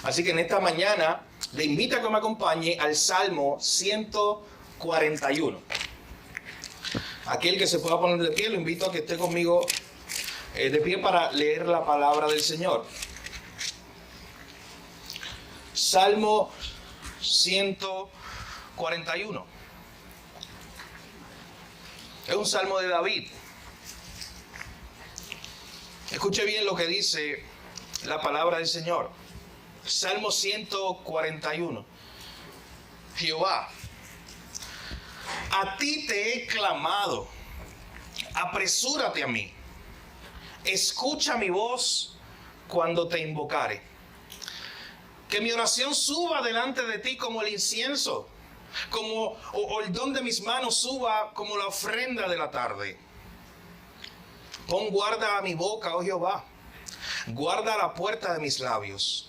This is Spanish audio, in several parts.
Así que en esta mañana le invito a que me acompañe al Salmo 141. Aquel que se pueda poner de pie, lo invito a que esté conmigo de pie para leer la palabra del Señor. Salmo 141. Es un salmo de David. Escuche bien lo que dice la palabra del Señor. Salmo 141. Jehová, a ti te he clamado, apresúrate a mí, escucha mi voz cuando te invocare. Que mi oración suba delante de ti como el incienso, o el don de mis manos suba como la ofrenda de la tarde. Pon guarda a mi boca, oh Jehová, guarda la puerta de mis labios.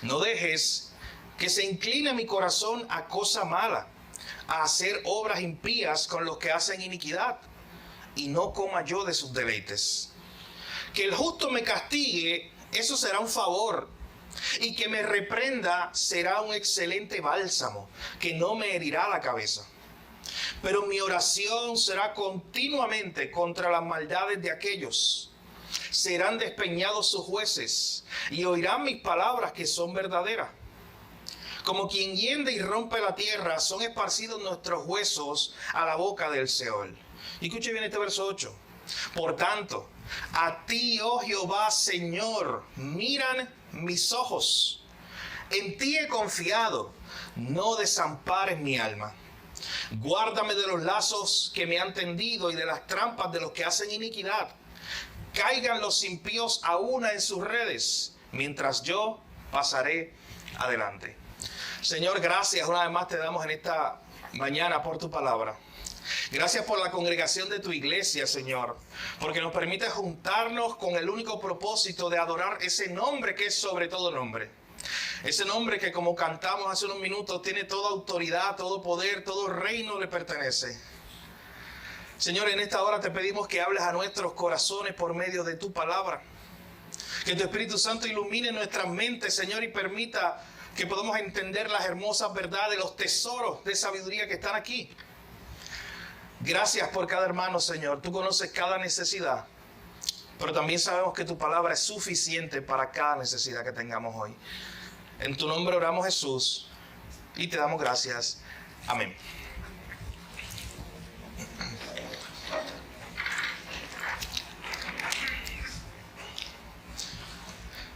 No dejes que se incline mi corazón a cosa mala, a hacer obras impías con los que hacen iniquidad, y no coma yo de sus deleites. Que el justo me castigue, eso será un favor, y que me reprenda será un excelente bálsamo, que no me herirá la cabeza. Pero mi oración será continuamente contra las maldades de aquellos. Serán despeñados sus jueces, y oirán mis palabras que son verdaderas. Como quien hiende y rompe la tierra, son esparcidos nuestros huesos a la boca del Seol. Y escuche bien este verso 8. Por tanto, a ti, oh Jehová, Señor, miran mis ojos. En ti he confiado, no desampares mi alma. Guárdame de los lazos que me han tendido y de las trampas de los que hacen iniquidad. Caigan los impíos a una en sus redes, mientras yo pasaré adelante. Señor, gracias una vez más te damos en esta mañana por tu palabra. Gracias por la congregación de tu iglesia, Señor, porque nos permite juntarnos con el único propósito de adorar ese nombre que es sobre todo nombre. Ese nombre que, como cantamos hace unos minutos, tiene toda autoridad, todo poder, todo reino le pertenece. Señor, en esta hora te pedimos que hables a nuestros corazones por medio de tu palabra. Que tu Espíritu Santo ilumine nuestras mentes, Señor, y permita que podamos entender las hermosas verdades, los tesoros de sabiduría que están aquí. Gracias por cada hermano, Señor. Tú conoces cada necesidad, pero también sabemos que tu palabra es suficiente para cada necesidad que tengamos hoy. En tu nombre oramos, Jesús, y te damos gracias. Amén.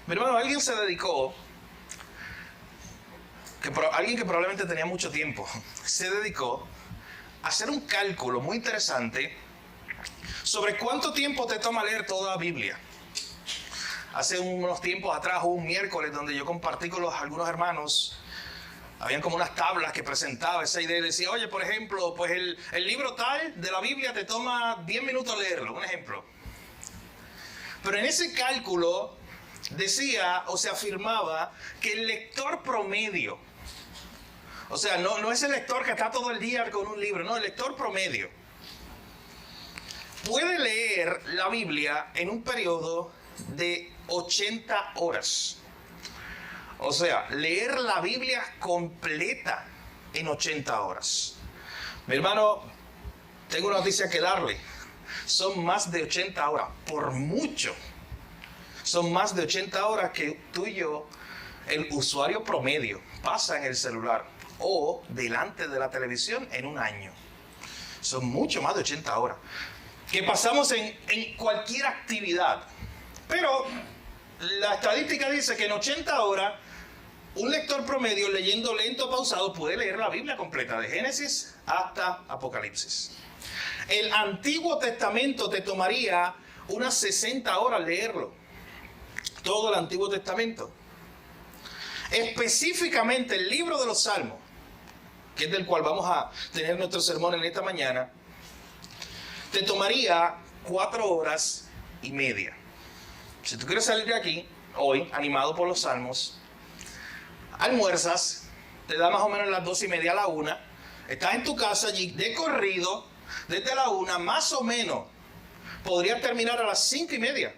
Mi hermano, alguien se dedicó, alguien que probablemente tenía mucho tiempo, se dedicó a hacer un cálculo muy interesante sobre cuánto tiempo te toma leer toda la Biblia. Hace unos tiempos atrás, hubo un miércoles donde yo compartí con algunos hermanos, habían como unas tablas que presentaba esa idea y decía, oye, por ejemplo, pues el libro tal de la Biblia te toma 10 minutos leerlo, un ejemplo. Pero en ese cálculo decía o se afirmaba que el lector promedio, o sea, no es el lector que está todo el día con un libro, no, el lector promedio puede leer la Biblia en un periodo de 80 horas. O sea, leer la Biblia completa en 80 horas. Mi hermano, tengo una noticia que darle. Son más de 80 horas, por mucho. Son más de 80 horas que tú y yo, el usuario promedio, pasa en el celular o delante de la televisión en un año. Son mucho más de 80 horas que pasamos en cualquier actividad. Pero la estadística dice que en 80 horas un lector promedio leyendo lento o pausado puede leer la Biblia completa, de Génesis hasta Apocalipsis. El Antiguo Testamento te tomaría unas 60 horas leerlo. Todo el Antiguo Testamento. Específicamente el libro de los Salmos, que es del cual vamos a tener nuestro sermón en esta mañana, te tomaría 4 horas y media. Si tú quieres salir de aquí hoy, animado por los Salmos, almuerzas, te da más o menos las 2:30 a la 1, estás en tu casa allí de corrido, desde la 1, más o menos, podrías terminar a las 5:30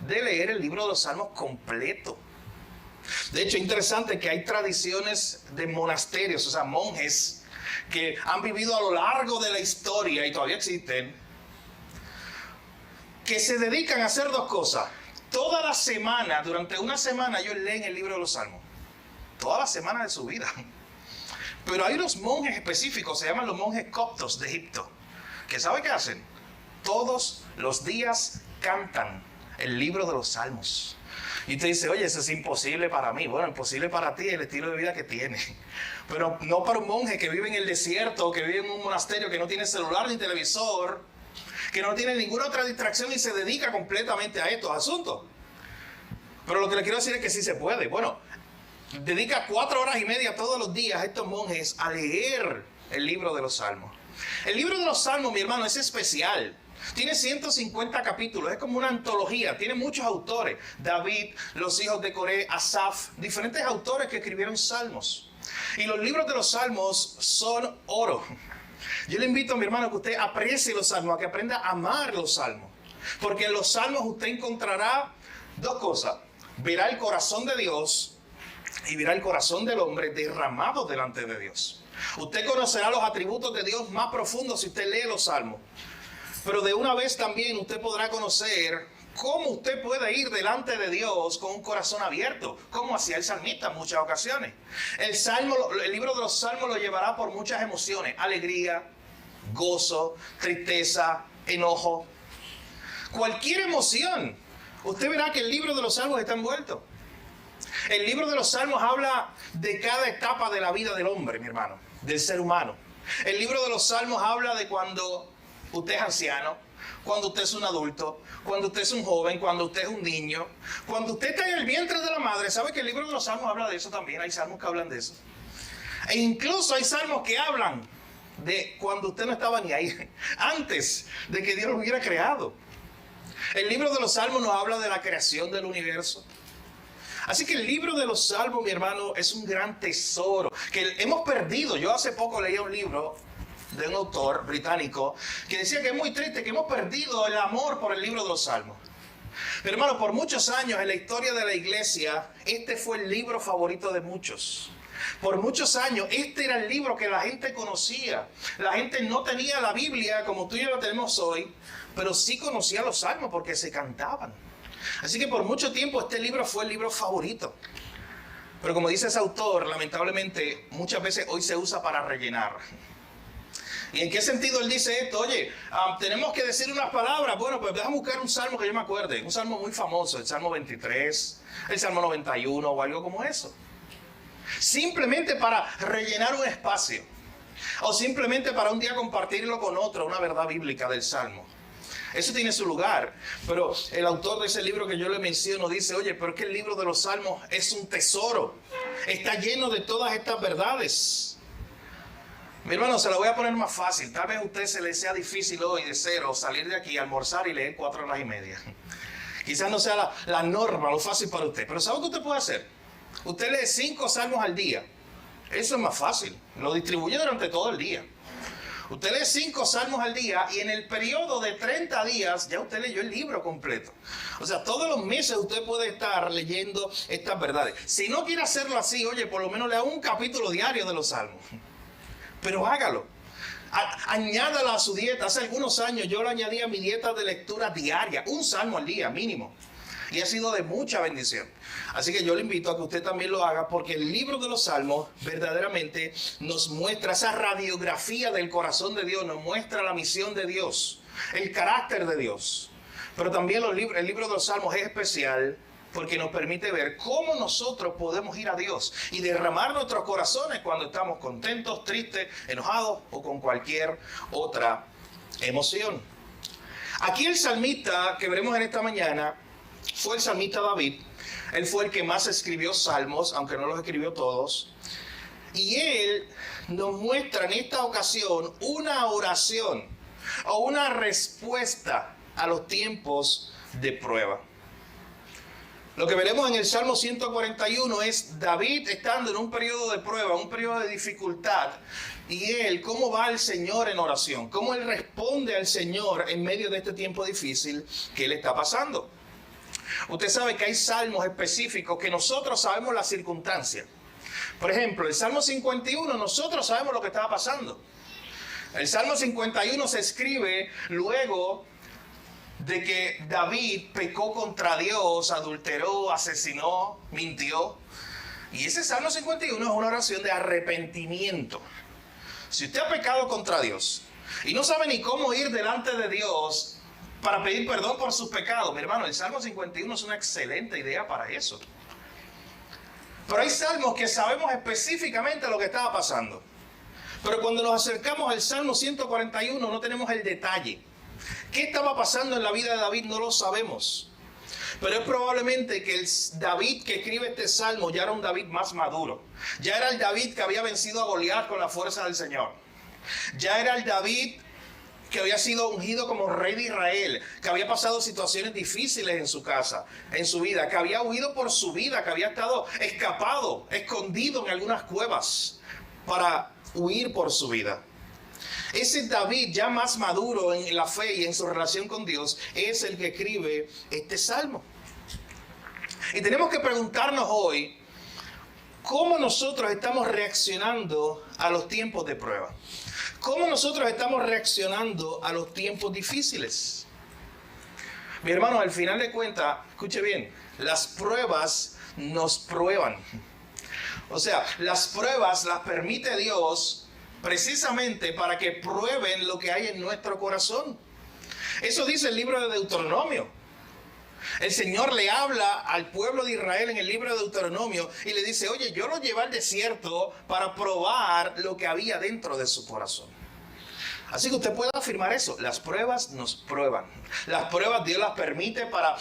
de leer el libro de los Salmos completo. De hecho, es interesante que hay tradiciones de monasterios, o sea, monjes que han vivido a lo largo de la historia y todavía existen, que se dedican a hacer dos cosas. Toda la semana, durante una semana, ellos leen el libro de los Salmos. Toda la semana de su vida. Pero hay unos monjes específicos, se llaman los monjes coptos de Egipto, que ¿sabe qué hacen? Todos los días cantan el libro de los Salmos. Y usted dice, oye, eso es imposible para mí. Bueno, imposible para ti el estilo de vida que tiene. Pero no para un monje que vive en el desierto, que vive en un monasterio, que no tiene celular ni televisor, que no tiene ninguna otra distracción y se dedica completamente a estos asuntos. Pero lo que le quiero decir es que sí se puede. Bueno, dedica 4 horas y media todos los días a estos monjes a leer el libro de los Salmos. El libro de los Salmos, mi hermano, es especial. Tiene 150 capítulos, es como una antología, tiene muchos autores. David, los hijos de Coré, Asaf, diferentes autores que escribieron salmos. Y los libros de los salmos son oro. Yo le invito a mi hermano que usted aprecie los salmos, a que aprenda a amar los salmos. Porque en los salmos usted encontrará dos cosas. Verá el corazón de Dios y verá el corazón del hombre derramado delante de Dios. Usted conocerá los atributos de Dios más profundos si usted lee los salmos. Pero de una vez también usted podrá conocer cómo usted puede ir delante de Dios con un corazón abierto, como hacía el salmista en muchas ocasiones. El libro de los Salmos lo llevará por muchas emociones: alegría, gozo, tristeza, enojo. Cualquier emoción, usted verá que el libro de los Salmos está envuelto. El libro de los Salmos habla de cada etapa de la vida del hombre, mi hermano, del ser humano. El libro de los Salmos habla de cuando usted es anciano, cuando usted es un adulto, cuando usted es un joven, cuando usted es un niño, cuando usted está en el vientre de la madre. ¿Sabe que el libro de los Salmos habla de eso también? Hay salmos que hablan de eso. E incluso hay salmos que hablan de cuando usted no estaba ni ahí, antes de que Dios lo hubiera creado. El libro de los Salmos nos habla de la creación del universo. Así que el libro de los Salmos, mi hermano, es un gran tesoro que hemos perdido. Yo hace poco leía un libro de un autor británico que decía que es muy triste que hemos perdido el amor por el libro de los Salmos. Pero hermano, por muchos años en la historia de la iglesia, este fue el libro favorito de muchos. Por muchos años, este era el libro que la gente conocía. La gente no tenía la Biblia como tú y yo la tenemos hoy, pero sí conocía los Salmos porque se cantaban. Así que por mucho tiempo este libro fue el libro favorito. Pero como dice ese autor, lamentablemente muchas veces hoy se usa para rellenar. ¿Y en qué sentido él dice esto? Oye, tenemos que decir unas palabras. Bueno, pues déjame buscar un salmo que yo me acuerde. Un salmo muy famoso, el Salmo 23, el Salmo 91 o algo como eso. Simplemente para rellenar un espacio. O simplemente para un día compartirlo con otro, una verdad bíblica del Salmo. Eso tiene su lugar. Pero el autor de ese libro que yo le menciono dice, oye, pero es que el libro de los Salmos es un tesoro. Está lleno de todas estas verdades. Mi hermano, se la voy a poner más fácil. Tal vez a usted se le sea difícil hoy de cero salir de aquí, almorzar y leer 4 horas y media. Quizás no sea la norma, lo fácil para usted. Pero ¿sabe qué usted puede hacer? Usted lee 5 salmos al día. Eso es más fácil. Lo distribuye durante todo el día. Usted lee 5 salmos al día y en el periodo de 30 días ya usted leyó el libro completo. O sea, todos los meses usted puede estar leyendo estas verdades. Si no quiere hacerlo así, oye, por lo menos lea un capítulo diario de los salmos. Pero hágalo. Añádala a su dieta. Hace algunos años yo lo añadí a mi dieta de lectura diaria. Un salmo al día mínimo. Y ha sido de mucha bendición. Así que yo le invito a que usted también lo haga, porque el libro de los Salmos verdaderamente nos muestra esa radiografía del corazón de Dios, nos muestra la misión de Dios, el carácter de Dios. Pero también el libro de los Salmos es especial porque nos permite ver cómo nosotros podemos ir a Dios y derramar nuestros corazones cuando estamos contentos, tristes, enojados o con cualquier otra emoción. Aquí el salmista que veremos en esta mañana fue el salmista David. Él fue el que más escribió salmos, aunque no los escribió todos. Y él nos muestra en esta ocasión una oración o una respuesta a los tiempos de prueba. Lo que veremos en el Salmo 141 es David estando en un periodo de prueba, un periodo de dificultad. Y él, cómo va al Señor en oración, cómo él responde al Señor en medio de este tiempo difícil que él está pasando. Usted sabe que hay salmos específicos que nosotros sabemos la circunstancia. Por ejemplo, el Salmo 51, nosotros sabemos lo que estaba pasando. El Salmo 51 se escribe luego de que David pecó contra Dios, adulteró, asesinó, mintió. Y ese Salmo 51 es una oración de arrepentimiento. Si usted ha pecado contra Dios y no sabe ni cómo ir delante de Dios para pedir perdón por sus pecados, mi hermano, el Salmo 51 es una excelente idea para eso. Pero hay salmos que sabemos específicamente lo que estaba pasando. Pero cuando nos acercamos al Salmo 141 no tenemos el detalle. ¿Qué estaba pasando en la vida de David? No lo sabemos. Pero es probablemente que el David que escribe este salmo ya era un David más maduro. Ya era el David que había vencido a Goliat con la fuerza del Señor. Ya era el David que había sido ungido como rey de Israel, que había pasado situaciones difíciles en su casa, en su vida, que había huido por su vida, que había estado escapado, escondido en algunas cuevas para huir por su vida. Ese David ya más maduro en la fe y en su relación con Dios es el que escribe este salmo. Y tenemos que preguntarnos hoy cómo nosotros estamos reaccionando a los tiempos de prueba. ¿Cómo nosotros estamos reaccionando a los tiempos difíciles? Mi hermano, al final de cuentas, escuche bien, las pruebas nos prueban. O sea, las pruebas las permite Dios precisamente para que prueben lo que hay en nuestro corazón. Eso dice el libro de Deuteronomio. El Señor le habla al pueblo de Israel en el libro de Deuteronomio y le dice, oye, yo lo llevé al desierto para probar lo que había dentro de su corazón. Así que usted puede afirmar eso. Las pruebas nos prueban. Las pruebas Dios las permite para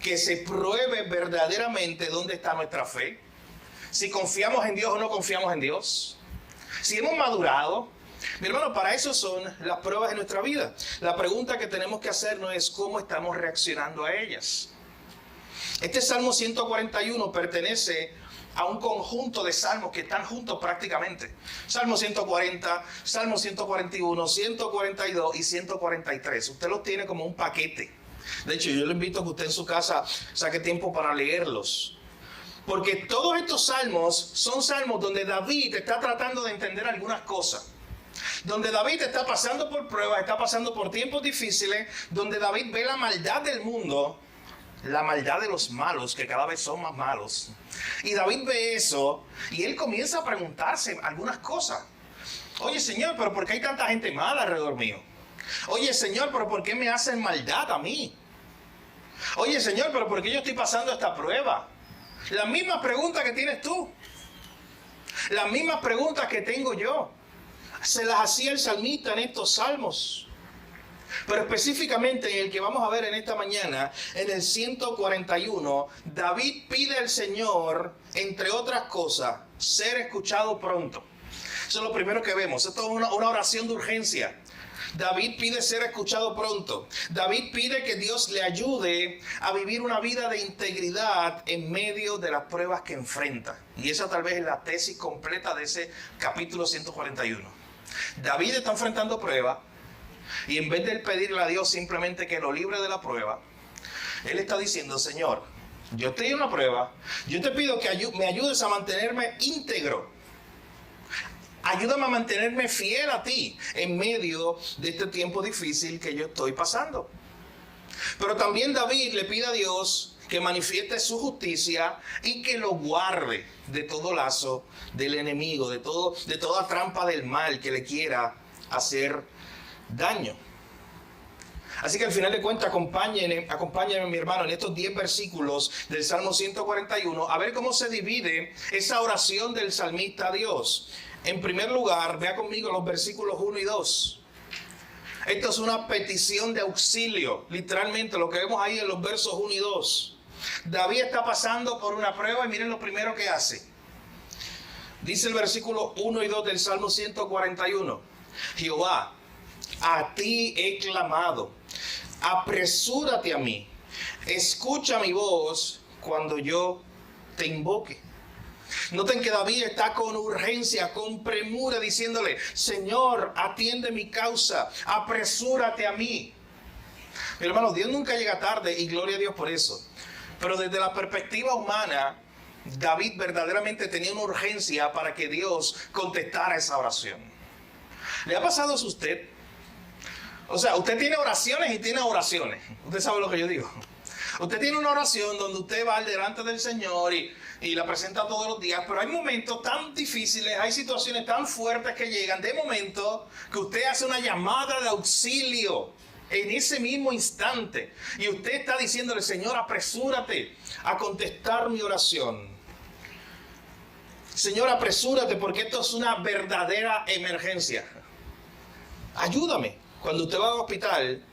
que se pruebe verdaderamente dónde está nuestra fe. Si confiamos en Dios o no confiamos en Dios. Si hemos madurado. Mi hermano, para eso son las pruebas de nuestra vida. La pregunta que tenemos que hacernos es cómo estamos reaccionando a ellas. Este Salmo 141 pertenece a un conjunto de salmos que están juntos prácticamente. Salmo 140, Salmo 141, 142 y 143. Usted los tiene como un paquete. De hecho, yo le invito a que usted en su casa saque tiempo para leerlos. Porque todos estos salmos son salmos donde David está tratando de entender algunas cosas. Donde David está pasando por pruebas, está pasando por tiempos difíciles, donde David ve la maldad del mundo, la maldad de los malos, que cada vez son más malos. Y David ve eso y él comienza a preguntarse algunas cosas. Oye, Señor, pero ¿por qué hay tanta gente mala alrededor mío? Oye, Señor, pero ¿por qué me hacen maldad a mí? Oye, Señor, pero ¿por qué yo estoy pasando esta prueba? Las mismas preguntas que tienes tú. Las mismas preguntas que tengo yo. Se las hacía el salmista en estos salmos. Pero específicamente en el que vamos a ver en esta mañana, en el 141, David pide al Señor, entre otras cosas, ser escuchado pronto. Eso es lo primero que vemos. Esto es una oración de urgencia. David pide ser escuchado pronto. David pide que Dios le ayude a vivir una vida de integridad en medio de las pruebas que enfrenta. Y esa tal vez es la tesis completa de ese capítulo 141. David está enfrentando pruebas. Y en vez de él pedirle a Dios simplemente que lo libre de la prueba, él está diciendo, Señor, yo estoy en una prueba, yo te pido que me ayudes a mantenerme íntegro. Ayúdame a mantenerme fiel a ti en medio de este tiempo difícil que yo estoy pasando. Pero también David le pide a Dios que manifieste su justicia y que lo guarde de todo lazo del enemigo, de toda trampa del mal que le quiera hacer daño. Así que al final de cuentas, acompáñenme mi hermano en estos 10 versículos del Salmo 141 a ver cómo se divide esa oración del salmista a Dios. En primer lugar, vea conmigo los versículos 1 y 2. Esto es una petición de auxilio, literalmente lo que vemos ahí en los versos 1 y 2. David está pasando por una prueba y miren lo primero que hace. Dice el versículo 1 y 2 del Salmo 141. Jehová, a ti he clamado, apresúrate a mí, escucha mi voz cuando yo te invoque. Noten que David está con urgencia, con premura, diciéndole, Señor, atiende mi causa, apresúrate a mí. Mi hermano, Dios nunca llega tarde y gloria a Dios por eso. Pero desde la perspectiva humana, David verdaderamente tenía una urgencia para que Dios contestara esa oración. ¿Le ha pasado eso a usted? O sea, usted tiene oraciones y tiene oraciones. Usted sabe lo que yo digo. Usted tiene una oración donde usted va delante del Señor y la presenta todos los días, pero hay momentos tan difíciles, hay situaciones tan fuertes que llegan, de momento que usted hace una llamada de auxilio en ese mismo instante. Y usted está diciéndole, Señor, apresúrate a contestar mi oración. Señor, apresúrate porque esto es una verdadera emergencia. Ayúdame. Cuando usted va al hospital,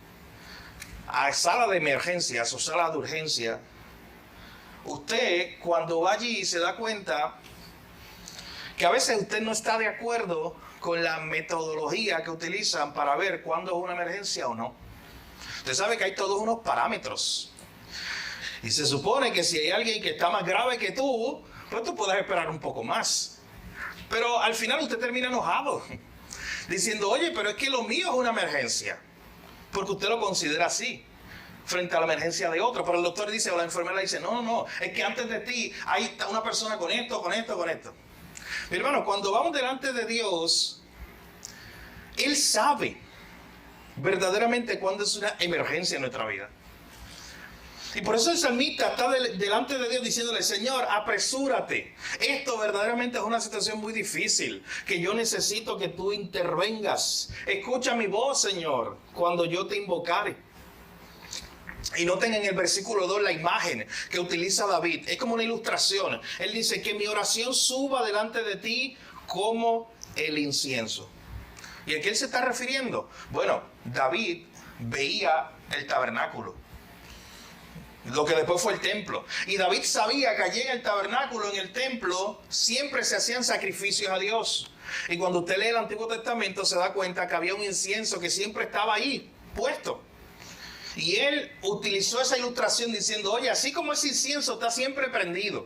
a sala de emergencias o sala de urgencia, usted cuando va allí se da cuenta que a veces usted no está de acuerdo con la metodología que utilizan para ver cuándo es una emergencia o no. Usted sabe que hay todos unos parámetros. Y se supone que si hay alguien que está más grave que tú, pues tú puedes esperar un poco más. Pero al final usted termina enojado, diciendo, oye, pero es que lo mío es una emergencia. Porque usted lo considera así, frente a la emergencia de otro. Pero el doctor dice, o la enfermera dice, no, es que antes de ti hay una persona con esto. Mi hermano, cuando vamos delante de Dios, Él sabe verdaderamente cuándo es una emergencia en nuestra vida. Y por eso el salmista está delante de Dios diciéndole, Señor, apresúrate. Esto verdaderamente es una situación muy difícil, que yo necesito que tú intervengas. Escucha mi voz, Señor, cuando yo te invocare. Y noten en el versículo 2 la imagen que utiliza David. Es como una ilustración. Él dice que mi oración suba delante de ti como el incienso. ¿Y a qué él se está refiriendo? Bueno, David veía el tabernáculo, lo que después fue el templo. Y David sabía que allí en el tabernáculo, en el templo, siempre se hacían sacrificios a Dios. Y cuando usted lee el Antiguo Testamento se da cuenta que había un incienso que siempre estaba ahí, puesto. Y él utilizó esa ilustración diciendo, oye, así como ese incienso está siempre prendido,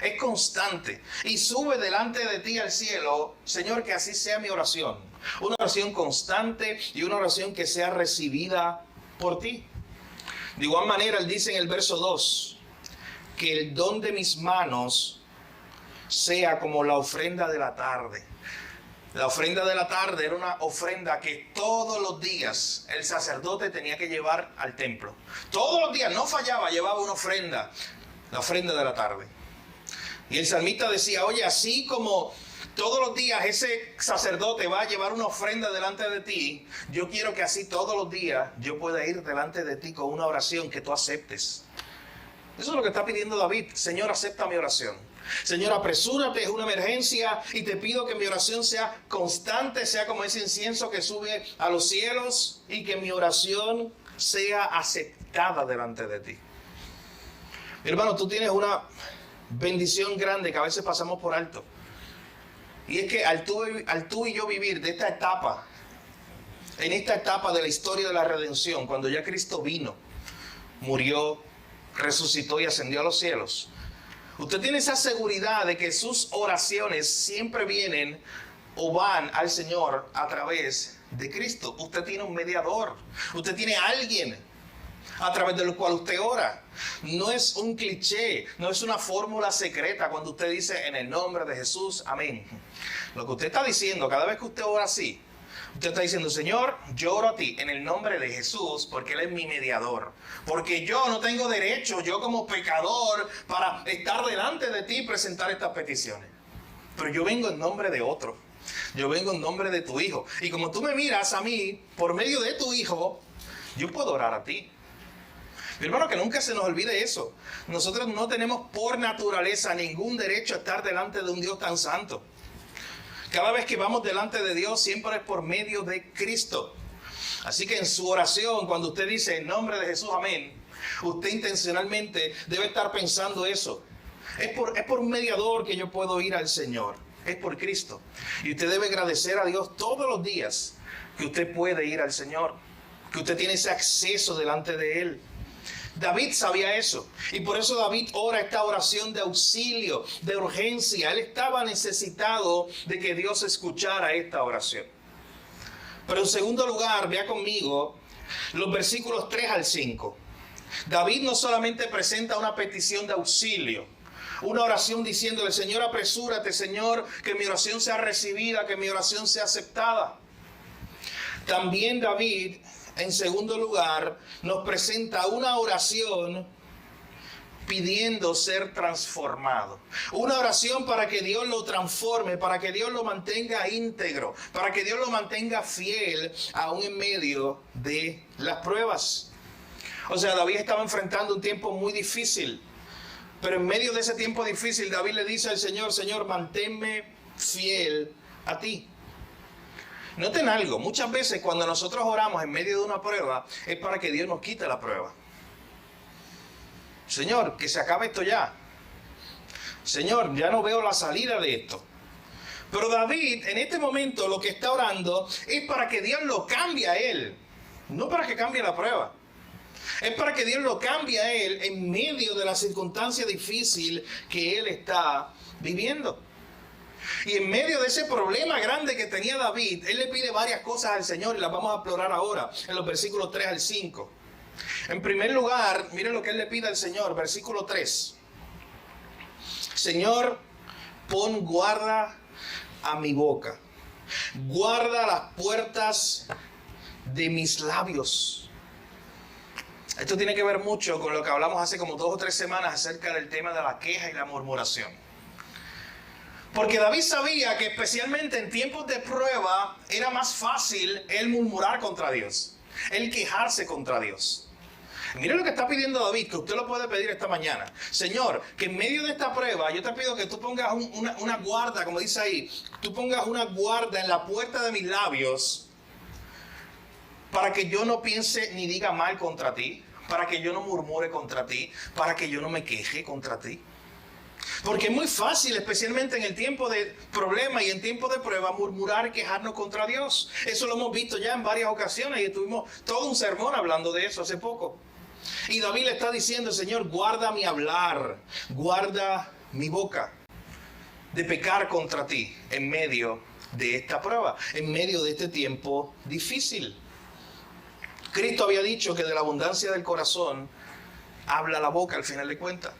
es constante, y sube delante de ti al cielo, Señor, que así sea mi oración. Una oración constante y una oración que sea recibida por ti. De igual manera, él dice en el verso 2, que el don de mis manos sea como la ofrenda de la tarde. La ofrenda de la tarde era una ofrenda que todos los días el sacerdote tenía que llevar al templo. Todos los días, no fallaba, llevaba una ofrenda, la ofrenda de la tarde. Y el salmista decía, oye, así como todos los días ese sacerdote va a llevar una ofrenda delante de ti, yo quiero que así todos los días yo pueda ir delante de ti con una oración que tú aceptes. Eso es lo que está pidiendo David. Señor, acepta mi oración. Señor, apresúrate, es una emergencia y te pido que mi oración sea constante, sea como ese incienso que sube a los cielos y que mi oración sea aceptada delante de ti. Mi hermano, tú tienes una bendición grande que a veces pasamos por alto. Y es que al tú y yo vivir de esta etapa, en esta etapa de la historia de la redención, cuando ya Cristo vino, murió, resucitó y ascendió a los cielos, usted tiene esa seguridad de que sus oraciones siempre vienen o van al Señor a través de Cristo. Usted tiene un mediador, usted tiene alguien a través del cual usted ora. No es un cliché, no es una fórmula secreta cuando usted dice en el nombre de Jesús, amén. Lo que usted está diciendo, cada vez que usted ora así, usted está diciendo, Señor, yo oro a ti en el nombre de Jesús porque Él es mi mediador. Porque yo no tengo derecho, yo como pecador, para estar delante de ti y presentar estas peticiones. Pero yo vengo en nombre de otro. Yo vengo en nombre de tu Hijo. Y como tú me miras a mí, por medio de tu Hijo, yo puedo orar a ti. Mi hermano, que nunca se nos olvide eso. Nosotros no tenemos por naturaleza ningún derecho a estar delante de un Dios tan santo. Cada vez que vamos delante de Dios siempre es por medio de Cristo. Así que en su oración, cuando usted dice en nombre de Jesús, amén, usted intencionalmente debe estar pensando eso. Es por un mediador que yo puedo ir al Señor. Es por Cristo. Y usted debe agradecer a Dios todos los días que usted puede ir al Señor. Que usted tiene ese acceso delante de Él. David sabía eso. Y por eso David ora esta oración de auxilio, de urgencia. Él estaba necesitado de que Dios escuchara esta oración. Pero en segundo lugar, vea conmigo los versículos 3 al 5. David no solamente presenta una petición de auxilio, una oración diciéndole, Señor, apresúrate, Señor, que mi oración sea recibida, que mi oración sea aceptada. También David, en segundo lugar, nos presenta una oración pidiendo ser transformado. Una oración para que Dios lo transforme, para que Dios lo mantenga íntegro, para que Dios lo mantenga fiel aún en medio de las pruebas. O sea, David estaba enfrentando un tiempo muy difícil, pero en medio de ese tiempo difícil, David le dice al Señor, Señor, manténme fiel a ti. Noten algo, muchas veces cuando nosotros oramos en medio de una prueba, es para que Dios nos quite la prueba. Señor, que se acabe esto ya. Señor, ya no veo la salida de esto. Pero David, en este momento, lo que está orando es para que Dios lo cambie a él. No para que cambie la prueba. Es para que Dios lo cambie a él en medio de la circunstancia difícil que él está viviendo. Y en medio de ese problema grande que tenía David, él le pide varias cosas al Señor y las vamos a explorar ahora en los versículos 3 al 5. En primer lugar, miren lo que él le pide al Señor, versículo 3. Señor, pon guarda a mi boca. Guarda las puertas de mis labios. Esto tiene que ver mucho con lo que hablamos hace como 2 o 3 semanas acerca del tema de la queja y la murmuración. Porque David sabía que especialmente en tiempos de prueba era más fácil el murmurar contra Dios, el quejarse contra Dios. Miren lo que está pidiendo David, que usted lo puede pedir esta mañana. Señor, que en medio de esta prueba yo te pido que tú pongas una guarda, como dice ahí, tú pongas una guarda en la puerta de mis labios para que yo no piense ni diga mal contra ti, para que yo no murmure contra ti, para que yo no me queje contra ti. Porque es muy fácil, especialmente en el tiempo de problema y en tiempo de prueba, murmurar y quejarnos contra Dios. Eso lo hemos visto ya en varias ocasiones y tuvimos todo un sermón hablando de eso hace poco. Y David le está diciendo, Señor, guarda mi hablar, guarda mi boca de pecar contra ti en medio de esta prueba, en medio de este tiempo difícil. Cristo había dicho que de la abundancia del corazón habla la boca al final de cuentas.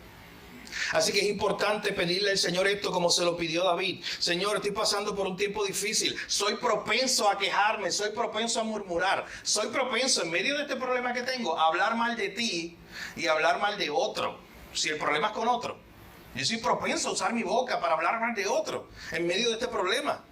Así que es importante pedirle al Señor esto como se lo pidió David. Señor, estoy pasando por un tiempo difícil. Soy propenso a quejarme, soy propenso a murmurar. Soy propenso en medio de este problema que tengo a hablar mal de ti y a hablar mal de otro. Si el problema es con otro. Yo soy propenso a usar mi boca para hablar mal de otro en medio de este problema.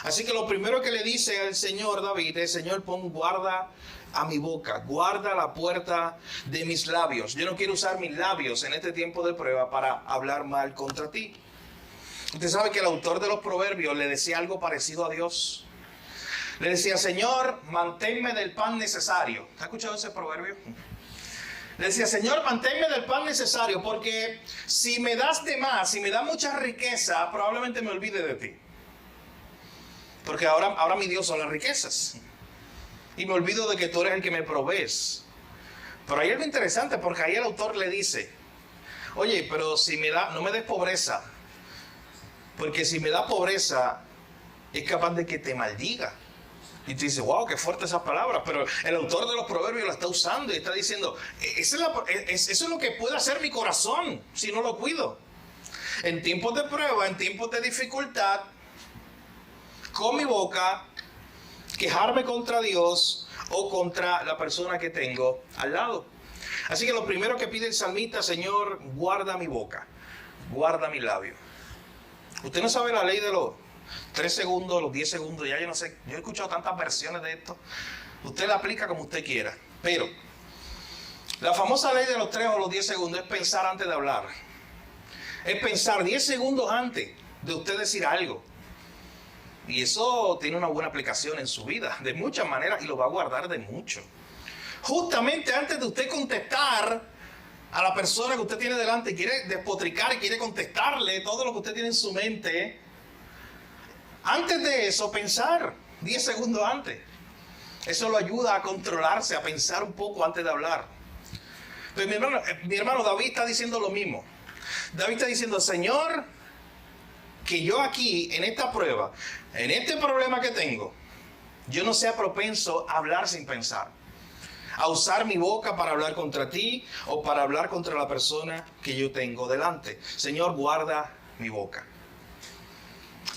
Así que lo primero que le dice al Señor David es, Señor, pon guarda a mi boca, guarda la puerta de mis labios. Yo no quiero usar mis labios en este tiempo de prueba para hablar mal contra ti. Usted sabe que el autor de los Proverbios le decía algo parecido a Dios. Le decía, Señor, manténme del pan necesario. ¿Has escuchado ese proverbio? Le decía, Señor, manténme del pan necesario, porque si me das de más, si me das mucha riqueza, probablemente me olvide de ti. Porque ahora mi Dios son las riquezas. Y me olvido de que tú eres el que me provees. Pero hay algo interesante, porque ahí el autor le dice, oye, pero si me da, no me des pobreza. Porque si me da pobreza, es capaz de que te maldiga. Y tú dices, wow, qué fuerte esas palabras. Pero el autor de los proverbios la está usando y está diciendo, eso es lo que puede hacer mi corazón si no lo cuido. En tiempos de prueba, en tiempos de dificultad, con mi boca, quejarme contra Dios o contra la persona que tengo al lado. Así que lo primero que pide el salmista, Señor, guarda mi boca, guarda mi labio. Usted no sabe la ley de los 3 segundos, los 10 segundos, ya yo no sé, yo he escuchado tantas versiones de esto. Usted la aplica como usted quiera, pero la famosa ley de los 3 o los 10 segundos es pensar antes de hablar. Es pensar 10 segundos antes de usted decir algo. Y eso tiene una buena aplicación en su vida, de muchas maneras, y lo va a guardar de mucho. Justamente antes de usted contestar a la persona que usted tiene delante, quiere despotricar y quiere contestarle todo lo que usted tiene en su mente, antes de eso, pensar 10 segundos antes. Eso lo ayuda a controlarse, a pensar un poco antes de hablar. Pero mi hermano David está diciendo lo mismo. David está diciendo, Señor, que yo aquí, en esta prueba, en este problema que tengo, yo no sea propenso a hablar sin pensar, a usar mi boca para hablar contra ti o para hablar contra la persona que yo tengo delante. Señor, guarda mi boca.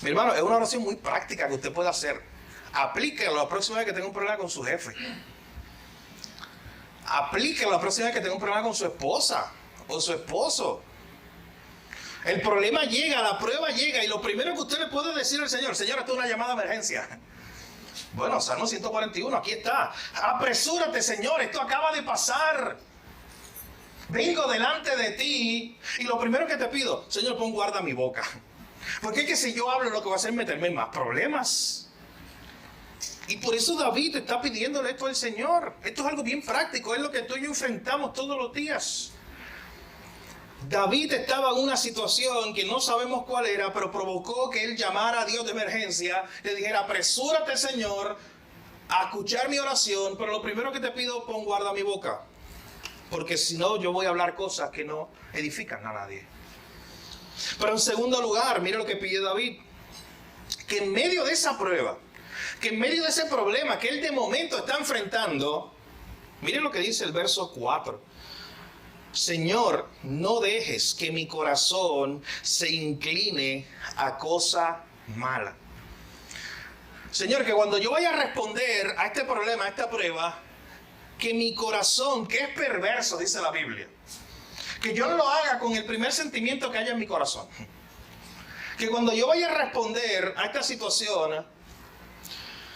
Mi hermano, es una oración muy práctica que usted puede hacer. Aplíquelo la próxima vez que tenga un problema con su jefe. Aplíquelo la próxima vez que tenga un problema con su esposa o su esposo. El problema llega, la prueba llega y lo primero que usted le puede decir al Señor, Señor, esto es una llamada de emergencia. Bueno, Salmo 141, aquí está. Apresúrate, Señor, esto acaba de pasar. Vengo delante de ti y lo primero que te pido, Señor, pon guarda mi boca. Porque es que si yo hablo lo que va a hacer es meterme en más problemas. Y por eso David está pidiéndole esto al Señor. Esto es algo bien práctico, es lo que tú y yo enfrentamos todos los días. David estaba en una situación que no sabemos cuál era, pero provocó que él llamara a Dios de emergencia, le dijera, apresúrate, Señor, a escuchar mi oración, pero lo primero que te pido, pon guarda mi boca, porque si no, yo voy a hablar cosas que no edifican a nadie. Pero en segundo lugar, mire lo que pide David, que en medio de esa prueba, que en medio de ese problema que él de momento está enfrentando, mire lo que dice el verso 4. Señor, no dejes que mi corazón se incline a cosa mala. Señor, que cuando yo vaya a responder a este problema, a esta prueba, que mi corazón, que es perverso, dice la Biblia, que yo no lo haga con el primer sentimiento que haya en mi corazón. Que cuando yo vaya a responder a esta situación,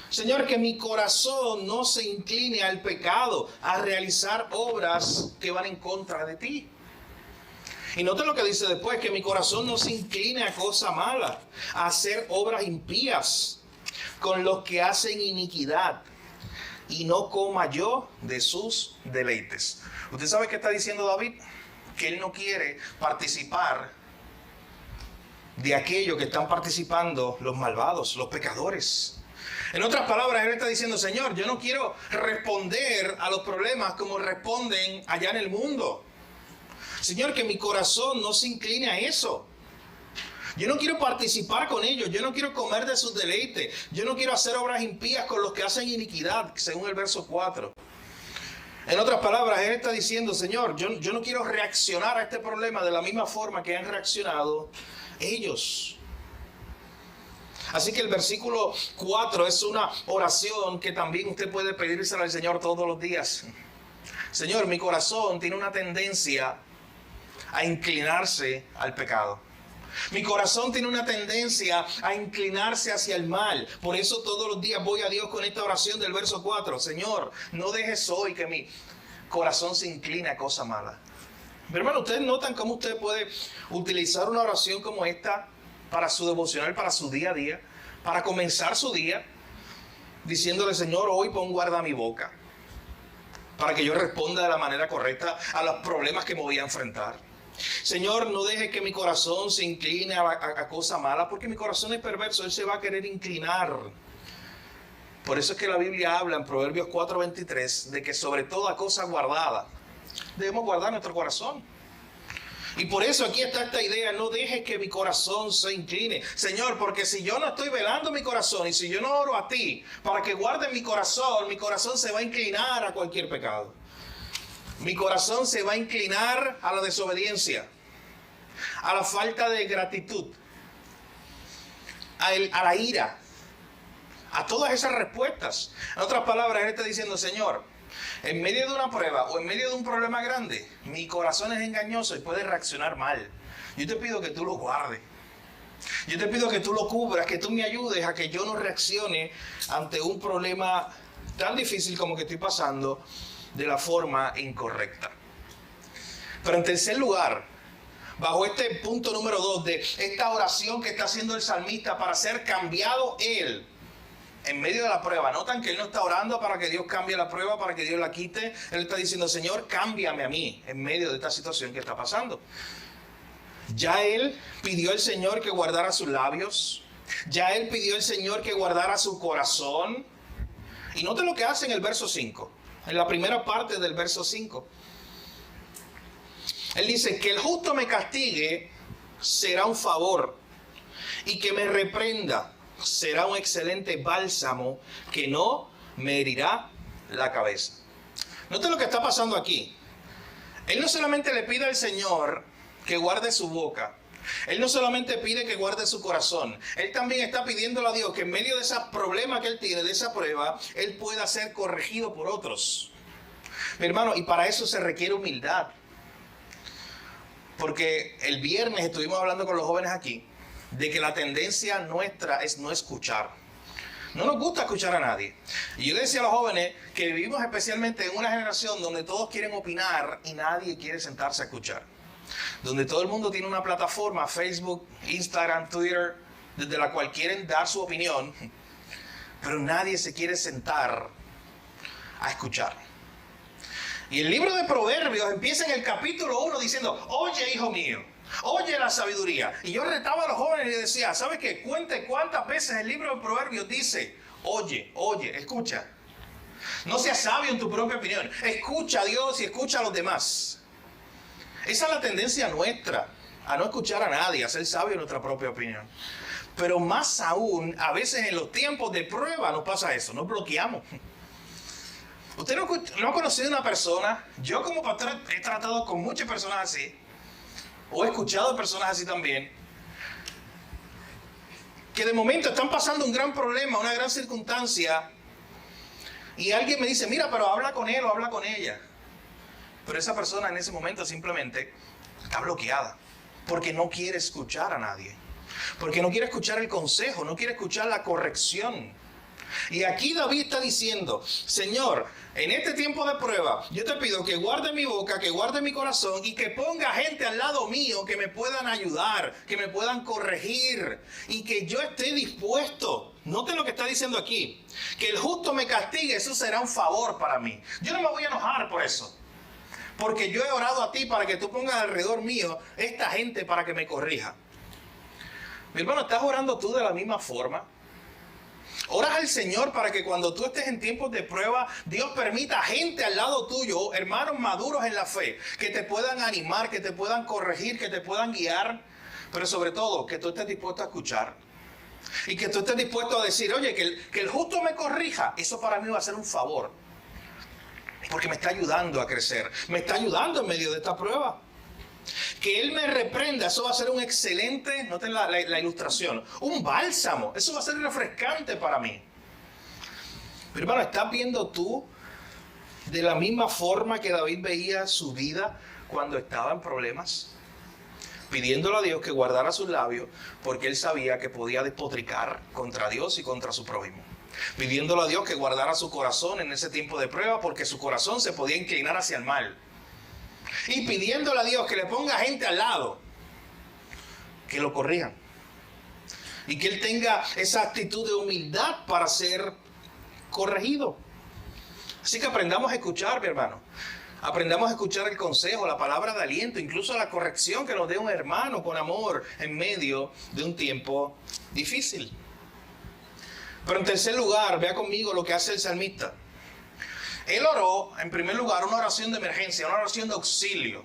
Señor, que mi corazón no se incline al pecado, a realizar obras que van en contra de ti. Y note lo que dice después, que mi corazón no se incline a cosa mala, a hacer obras impías con los que hacen iniquidad, y no coma yo de sus deleites. ¿Usted sabe qué está diciendo David? Que él no quiere participar de aquello que están participando los malvados, los pecadores. En otras palabras, él está diciendo, Señor, yo no quiero responder a los problemas como responden allá en el mundo. Señor, que mi corazón no se incline a eso. Yo no quiero participar con ellos, yo no quiero comer de sus deleites, yo no quiero hacer obras impías con los que hacen iniquidad, según el verso 4. En otras palabras, él está diciendo, Señor, yo no quiero reaccionar a este problema de la misma forma que han reaccionado ellos. Así que el versículo 4 es una oración que también usted puede pedírsela al Señor todos los días. Señor, mi corazón tiene una tendencia a inclinarse al pecado. Mi corazón tiene una tendencia a inclinarse hacia el mal. Por eso todos los días voy a Dios con esta oración del verso 4. Señor, no dejes hoy que mi corazón se incline a cosa mala. Pero hermano, ustedes notan cómo usted puede utilizar una oración como esta para su devocional, para su día a día, para comenzar su día, diciéndole, Señor, hoy pon guarda mi boca, para que yo responda de la manera correcta a los problemas que me voy a enfrentar. Señor, no deje que mi corazón se incline a cosa mala, porque mi corazón es perverso, él se va a querer inclinar. Por eso es que la Biblia habla en Proverbios 4:23 de que sobre toda cosa guardada, debemos guardar nuestro corazón. Y por eso aquí está esta idea, no dejes que mi corazón se incline. Señor, porque si yo no estoy velando mi corazón y si yo no oro a ti para que guarde mi corazón se va a inclinar a cualquier pecado. Mi corazón se va a inclinar a la desobediencia, a la falta de gratitud, a la ira, a todas esas respuestas. En otras palabras, él está diciendo, Señor, en medio de una prueba o en medio de un problema grande, mi corazón es engañoso y puede reaccionar mal. Yo te pido que tú lo guardes. Yo te pido que tú lo cubras, que tú me ayudes a que yo no reaccione ante un problema tan difícil como que estoy pasando de la forma incorrecta. Pero en tercer lugar, bajo este punto número 2 de esta oración que está haciendo el salmista para ser cambiado él, en medio de la prueba, notan que él no está orando para que Dios cambie la prueba, para que Dios la quite. Él está diciendo, Señor, cámbiame a mí en medio de esta situación que está pasando. Ya él pidió al Señor que guardara sus labios. Ya él pidió al Señor que guardara su corazón. Y noten lo que hace en el verso 5. En la primera parte del verso 5. Él dice, que el justo me castigue será un favor. Y que me reprenda será un excelente bálsamo que no me herirá la cabeza. Noten lo que está pasando aquí. Él no solamente le pide al Señor que guarde su boca. Él no solamente pide que guarde su corazón. Él también está pidiéndole a Dios que en medio de ese problema que él tiene, de esa prueba, él pueda ser corregido por otros. Mi hermano, y para eso se requiere humildad. Porque el viernes estuvimos hablando con los jóvenes aquí de que la tendencia nuestra es no escuchar. No nos gusta escuchar a nadie. Y yo le decía a los jóvenes que vivimos especialmente en una generación donde todos quieren opinar y nadie quiere sentarse a escuchar. Donde todo el mundo tiene una plataforma, Facebook, Instagram, Twitter, desde la cual quieren dar su opinión, pero nadie se quiere sentar a escuchar. Y el libro de Proverbios empieza en el capítulo 1 diciendo, oye, hijo mío, oye la sabiduría. Y yo retaba a los jóvenes y les decía, ¿sabes qué? Cuente cuántas veces el libro de Proverbios dice, oye, escucha. No seas sabio en tu propia opinión. Escucha a Dios y escucha a los demás. Esa es la tendencia nuestra, a no escuchar a nadie, a ser sabio en nuestra propia opinión. Pero más aún, a veces en los tiempos de prueba nos pasa eso, nos bloqueamos. Usted no ha conocido a una persona, yo como pastor he tratado con muchas personas así, o he escuchado a personas así también, que de momento están pasando un gran problema, una gran circunstancia, y alguien me dice, mira, pero habla con él o habla con ella. Pero esa persona en ese momento simplemente está bloqueada, porque no quiere escuchar a nadie, porque no quiere escuchar el consejo, no quiere escuchar la corrección. Y aquí David está diciendo, Señor, en este tiempo de prueba, yo te pido que guarde mi boca, que guarde mi corazón y que ponga gente al lado mío que me puedan ayudar, que me puedan corregir y que yo esté dispuesto. Noten lo que está diciendo aquí, que el justo me castigue, eso será un favor para mí. Yo no me voy a enojar por eso, porque yo he orado a ti para que tú pongas alrededor mío esta gente para que me corrija. Mi hermano, ¿estás orando tú de la misma forma? Oras al Señor para que cuando tú estés en tiempos de prueba, Dios permita gente al lado tuyo, hermanos maduros en la fe, que te puedan animar, que te puedan corregir, que te puedan guiar, pero sobre todo que tú estés dispuesto a escuchar. Y que tú estés dispuesto a decir, oye, que el justo me corrija, eso para mí va a ser un favor. Porque me está ayudando a crecer, me está ayudando en medio de esta prueba. Que Él me reprenda, eso va a ser un excelente, noten la ilustración, un bálsamo, eso va a ser refrescante para mí. Pero hermano, ¿estás viendo tú de la misma forma que David veía su vida cuando estaba en problemas? Pidiéndole a Dios que guardara sus labios, porque él sabía que podía despotricar contra Dios y contra su prójimo. Pidiéndole a Dios que guardara su corazón en ese tiempo de prueba, porque su corazón se podía inclinar hacia el mal. Y pidiéndole a Dios que le ponga gente al lado, que lo corrijan. Y que él tenga esa actitud de humildad para ser corregido. Así que aprendamos a escuchar, mi hermano. Aprendamos a escuchar el consejo, la palabra de aliento, incluso la corrección que nos dé un hermano con amor en medio de un tiempo difícil. Pero en tercer lugar, vea conmigo lo que hace el salmista. Él oró, en primer lugar, una oración de emergencia, una oración de auxilio.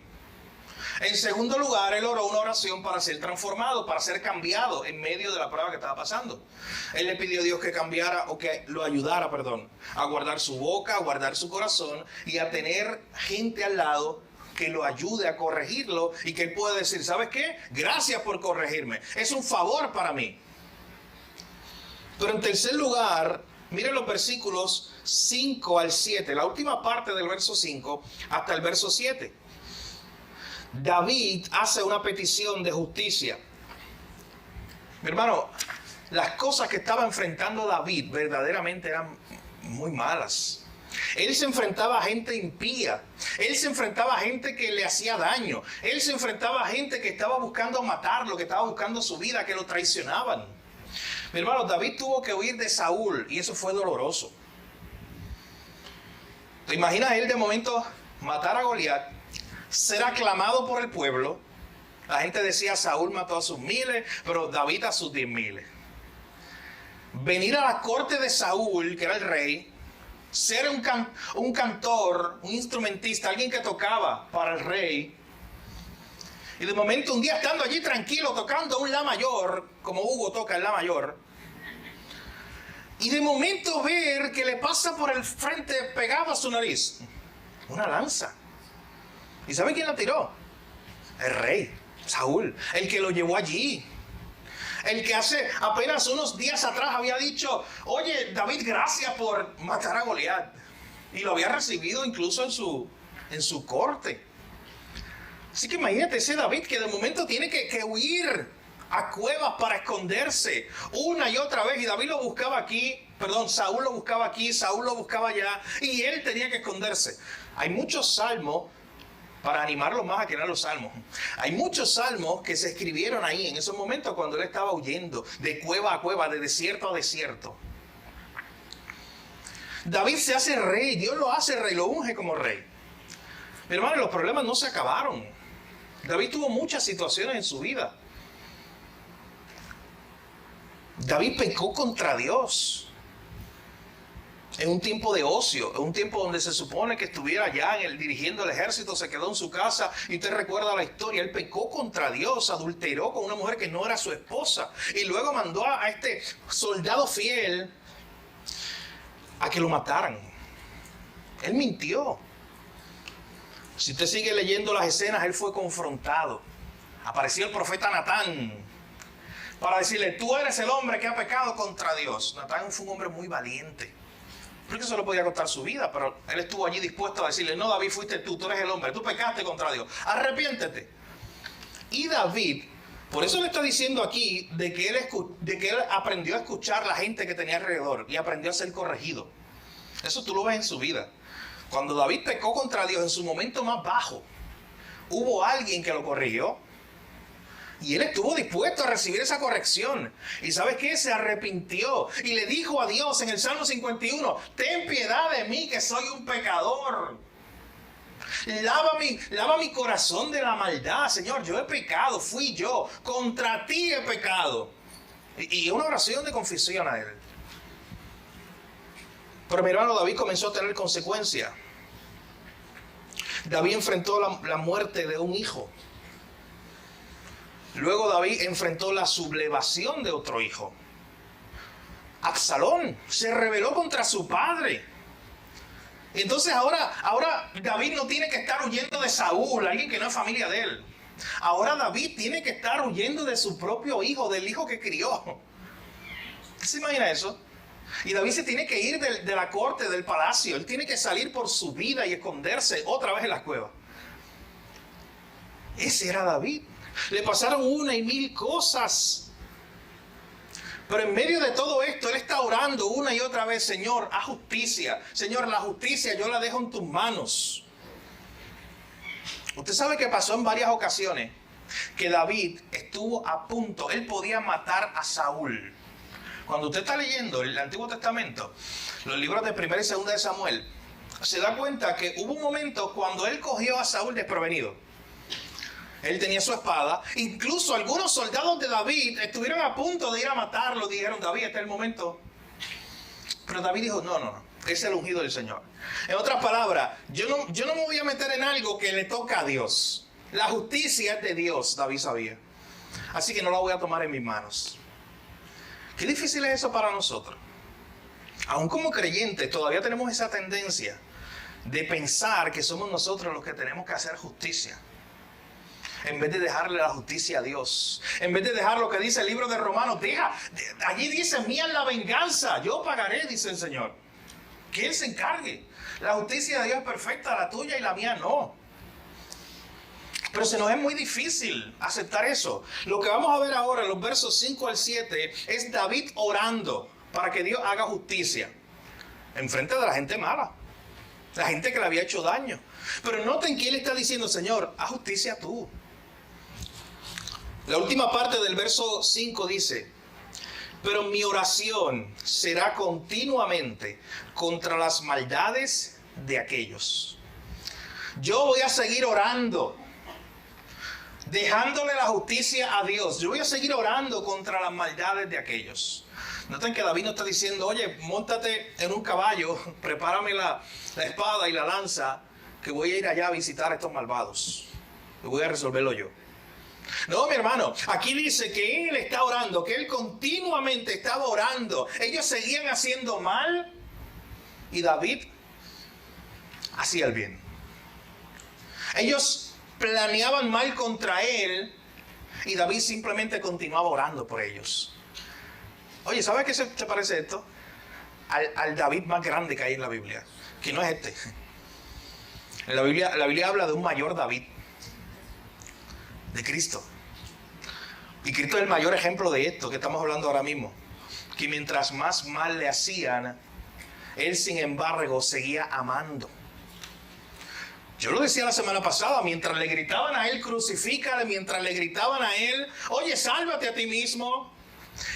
En segundo lugar, él oró una oración para ser transformado, para ser cambiado en medio de la prueba que estaba pasando. Él le pidió a Dios que cambiara, o que lo ayudara, a guardar su boca, a guardar su corazón y a tener gente al lado que lo ayude a corregirlo y que él pueda decir, ¿sabes qué? Gracias por corregirme. Es un favor para mí. Pero en tercer lugar, miren los versículos 5 al 7, la última parte del verso 5 hasta el verso 7. David hace una petición de justicia. Mi hermano, las cosas que estaba enfrentando David verdaderamente eran muy malas. Él se enfrentaba a gente impía. Él se enfrentaba a gente que le hacía daño. Él se enfrentaba a gente que estaba buscando matarlo, que estaba buscando su vida, que lo traicionaban. Mi hermano, David tuvo que huir de Saúl y eso fue doloroso. ¿Te imaginas él de momento matar a Goliat, ser aclamado por el pueblo? La gente decía, Saúl mató a sus miles, pero David a sus 10,000. Venir a la corte de Saúl, que era el rey, ser un cantor, un instrumentista, alguien que tocaba para el rey. Y de momento un día estando allí tranquilo tocando un la mayor, como Hugo toca el la mayor, y de momento ver que le pasa por el frente pegado a su nariz Una lanza. ¿Y saben quién la tiró? El rey, Saúl, el que lo llevó allí. El que hace apenas unos días atrás había dicho, oye, David, gracias por matar a Goliat. Y lo había recibido incluso en su corte. Así que imagínate ese David que de momento tiene que huir a cuevas para esconderse una y otra vez. Y David lo buscaba aquí, Saúl lo buscaba aquí, Saúl lo buscaba allá. Y él tenía que esconderse. Hay muchos salmos, para animarlos más a crear los salmos. Hay muchos salmos que se escribieron ahí, en esos momentos cuando él estaba huyendo, de cueva a cueva, de desierto a desierto. David se hace rey, Dios lo hace rey, lo unge como rey. Mi hermano, los problemas no se acabaron. David tuvo muchas situaciones en su vida. David pecó contra Dios. En un tiempo de ocio, en un tiempo donde se supone que estuviera ya dirigiendo el ejército, se quedó en su casa y usted recuerda la historia, él pecó contra Dios, adulteró con una mujer que no era su esposa y luego mandó a este soldado fiel a que lo mataran. Él mintió. Si usted sigue leyendo las escenas, él fue confrontado. Apareció el profeta Natán para decirle, tú eres el hombre que ha pecado contra Dios. Natán fue un hombre muy valiente. Porque eso le podía costar su vida, pero él estuvo allí dispuesto a decirle, no, David, fuiste tú eres el hombre, tú pecaste contra Dios, arrepiéntete. Y David, por eso le está diciendo aquí de que él aprendió a escuchar a la gente que tenía alrededor y aprendió a ser corregido. Eso tú lo ves en su vida. Cuando David pecó contra Dios en su momento más bajo, hubo alguien que lo corrigió. Y él estuvo dispuesto a recibir esa corrección. ¿Y sabes qué? Se arrepintió. Y le dijo a Dios en el Salmo 51, ten piedad de mí que soy un pecador. Lava mi corazón de la maldad. Señor, yo he pecado, fui yo. Contra ti he pecado. Y una oración de confesión a él. Pero mi hermano, David comenzó a tener consecuencias. David enfrentó la muerte de un hijo. Luego David enfrentó la sublevación de otro hijo. Absalón se rebeló contra su padre. Y entonces ahora David no tiene que estar huyendo de Saúl, alguien que no es familia de él. Ahora David tiene que estar huyendo de su propio hijo, del hijo que crió. ¿Se imagina eso? Y David se tiene que ir de la corte, del palacio. Él tiene que salir por su vida y esconderse otra vez en las cuevas. Ese era David. Le pasaron una y mil cosas. Pero en medio de todo esto, él está orando una y otra vez, Señor, haz justicia. Señor, la justicia yo la dejo en tus manos. Usted sabe que pasó en varias ocasiones que David estuvo a punto, él podía matar a Saúl. Cuando usted está leyendo el Antiguo Testamento, los libros de 1 y 2 de Samuel, se da cuenta que hubo un momento cuando él cogió a Saúl desprevenido. Él tenía su espada. Incluso algunos soldados de David estuvieron a punto de ir a matarlo. Dijeron, David, este es el momento. Pero David dijo, no. Es el ungido del Señor. En otras palabras, yo no me voy a meter en algo que le toca a Dios. La justicia es de Dios, David sabía. Así que no la voy a tomar en mis manos. Qué difícil es eso para nosotros. Aún como creyentes todavía tenemos esa tendencia de pensar que somos nosotros los que tenemos que hacer justicia. En vez de dejarle la justicia a Dios. En vez de dejar lo que dice el libro de Romanos. Allí dice, mía es la venganza. Yo pagaré, dice el Señor. Que Él se encargue. La justicia de Dios es perfecta, la tuya y la mía no. Pero se nos es muy difícil aceptar eso. Lo que vamos a ver ahora en los versos 5 al 7 es David orando para que Dios haga justicia. Enfrente de la gente mala. La gente que le había hecho daño. Pero noten que él está diciendo, Señor, haz justicia tú. La última parte del verso 5 dice, pero mi oración será continuamente contra las maldades de aquellos. Yo voy a seguir orando, dejándole la justicia a Dios. Yo voy a seguir orando contra las maldades de aquellos. Noten que David no está diciendo, oye, móntate en un caballo, prepárame la espada y la lanza, que voy a ir allá a visitar a estos malvados. Y voy a resolverlo yo. No, mi hermano, aquí dice que él está orando, que él continuamente estaba orando. Ellos seguían haciendo mal y David hacía el bien. Ellos planeaban mal contra él y David simplemente continuaba orando por ellos. Oye, ¿sabes qué se parece esto? Al David más grande que hay en la Biblia, que no es este. La Biblia habla de un mayor David, de Cristo. Y Cristo es el mayor ejemplo de esto que estamos hablando ahora mismo. Que mientras más mal le hacían, él sin embargo seguía amando. Yo lo decía la semana pasada, mientras le gritaban a él, crucifícale, mientras le gritaban a él, oye, sálvate a ti mismo,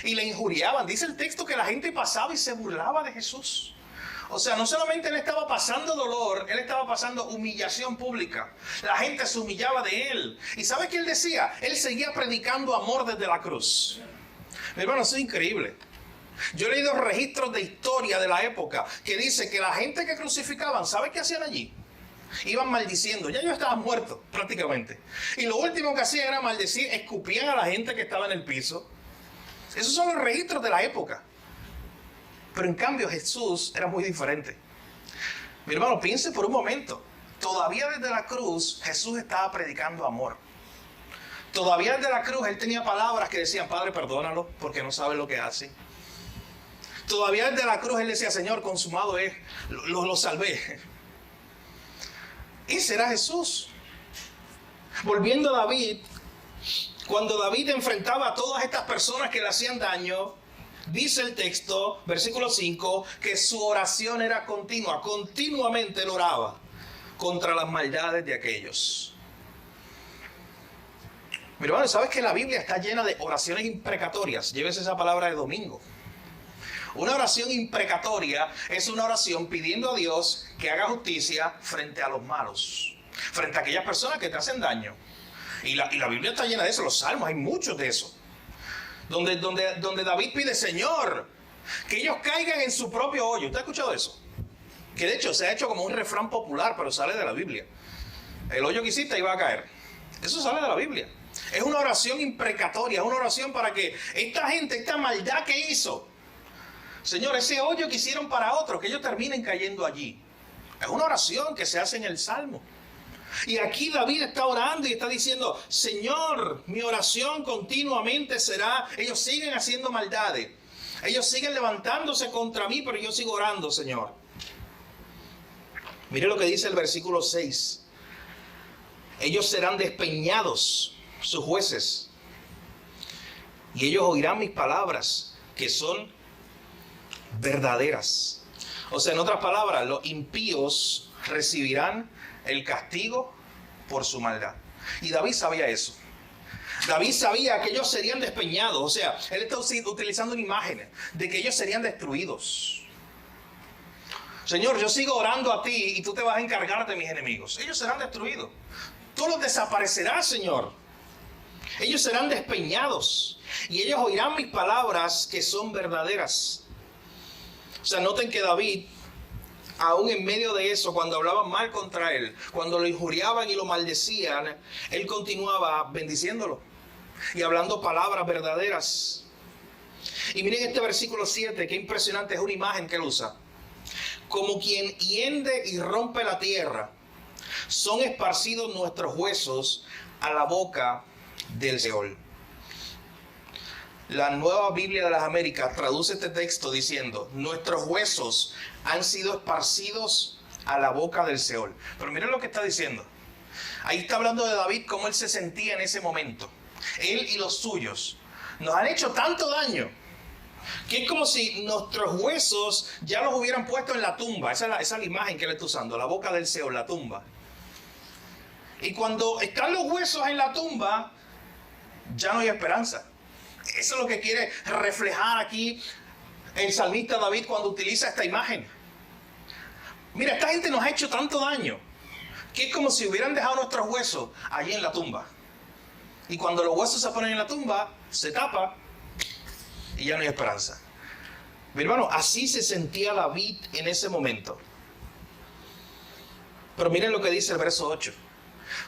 y le injuriaban. Dice el texto que la gente pasaba y se burlaba de Jesús. O sea, no solamente él estaba pasando dolor, él estaba pasando humillación pública. La gente se humillaba de él. ¿Y sabe qué él decía? Él seguía predicando amor desde la cruz. Mi hermano, eso es increíble. Yo he leído registros de historia de la época que dice que la gente que crucificaban, ¿sabe qué hacían allí? Iban maldiciendo. Ya ellos estaban muertos prácticamente. Y lo último que hacían era maldecir, escupían a la gente que estaba en el piso. Esos son los registros de la época. Pero en cambio Jesús era muy diferente. Mi hermano, piense por un momento. Todavía desde la cruz Jesús estaba predicando amor. Todavía desde la cruz él tenía palabras que decían, Padre, perdónalo porque no sabe lo que hace. Todavía desde la cruz él decía, Señor, consumado es, lo salvé. Ese era Jesús. Volviendo a David, cuando David enfrentaba a todas estas personas que le hacían daño, dice el texto, versículo 5, que su oración era continua. Continuamente él oraba contra las maldades de aquellos. Mi hermano, ¿sabes que la Biblia está llena de oraciones imprecatorias? Llévese esa palabra de domingo. Una oración imprecatoria es una oración pidiendo a Dios que haga justicia frente a los malos, frente a aquellas personas que te hacen daño. Y la Biblia está llena de eso, los salmos, hay muchos de eso. Donde David pide, Señor, que ellos caigan en su propio hoyo. ¿Usted ha escuchado eso? Que de hecho se ha hecho como un refrán popular, pero sale de la Biblia. El hoyo que hiciste iba a caer. Eso sale de la Biblia. Es una oración imprecatoria, es una oración para que esta gente, esta maldad que hizo, Señor, ese hoyo que hicieron para otros, que ellos terminen cayendo allí. Es una oración que se hace en el Salmo. Y aquí David está orando y está diciendo, Señor, mi oración continuamente será, ellos siguen haciendo maldades, ellos siguen levantándose contra mí, pero yo sigo orando, Señor. Mire lo que dice el versículo 6. Ellos serán despeñados, sus jueces, y ellos oirán mis palabras, que son verdaderas. O sea, en otras palabras, los impíos recibirán el castigo por su maldad. Y David sabía eso. David sabía que ellos serían despeñados. O sea, él está utilizando una imagen de que ellos serían destruidos. Señor, yo sigo orando a ti y tú te vas a encargar de mis enemigos. Ellos serán destruidos. Tú los desaparecerás, Señor. Ellos serán despeñados. Y ellos oirán mis palabras que son verdaderas. O sea, noten que David, aún en medio de eso, cuando hablaban mal contra él, cuando lo injuriaban y lo maldecían, él continuaba bendiciéndolo y hablando palabras verdaderas. Y miren este versículo 7, qué impresionante, es una imagen que él usa. Como quien hiende y rompe la tierra, son esparcidos nuestros huesos a la boca del Seol. La Nueva Biblia de las Américas traduce este texto diciendo, nuestros huesos han sido esparcidos a la boca del Seol. Pero miren lo que está diciendo. Ahí está hablando de David, cómo él se sentía en ese momento. Él y los suyos nos han hecho tanto daño que es como si nuestros huesos ya los hubieran puesto en la tumba. Esa es la imagen que él está usando, la boca del Seol, la tumba. Y cuando están los huesos en la tumba, ya no hay esperanza. Eso es lo que quiere reflejar aquí el salmista David cuando utiliza esta imagen. Mira, esta gente nos ha hecho tanto daño que es como si hubieran dejado nuestros huesos allí en la tumba. Y cuando los huesos se ponen en la tumba, se tapa y ya no hay esperanza. Mi hermano, así se sentía David en ese momento. Pero miren lo que dice el verso 8.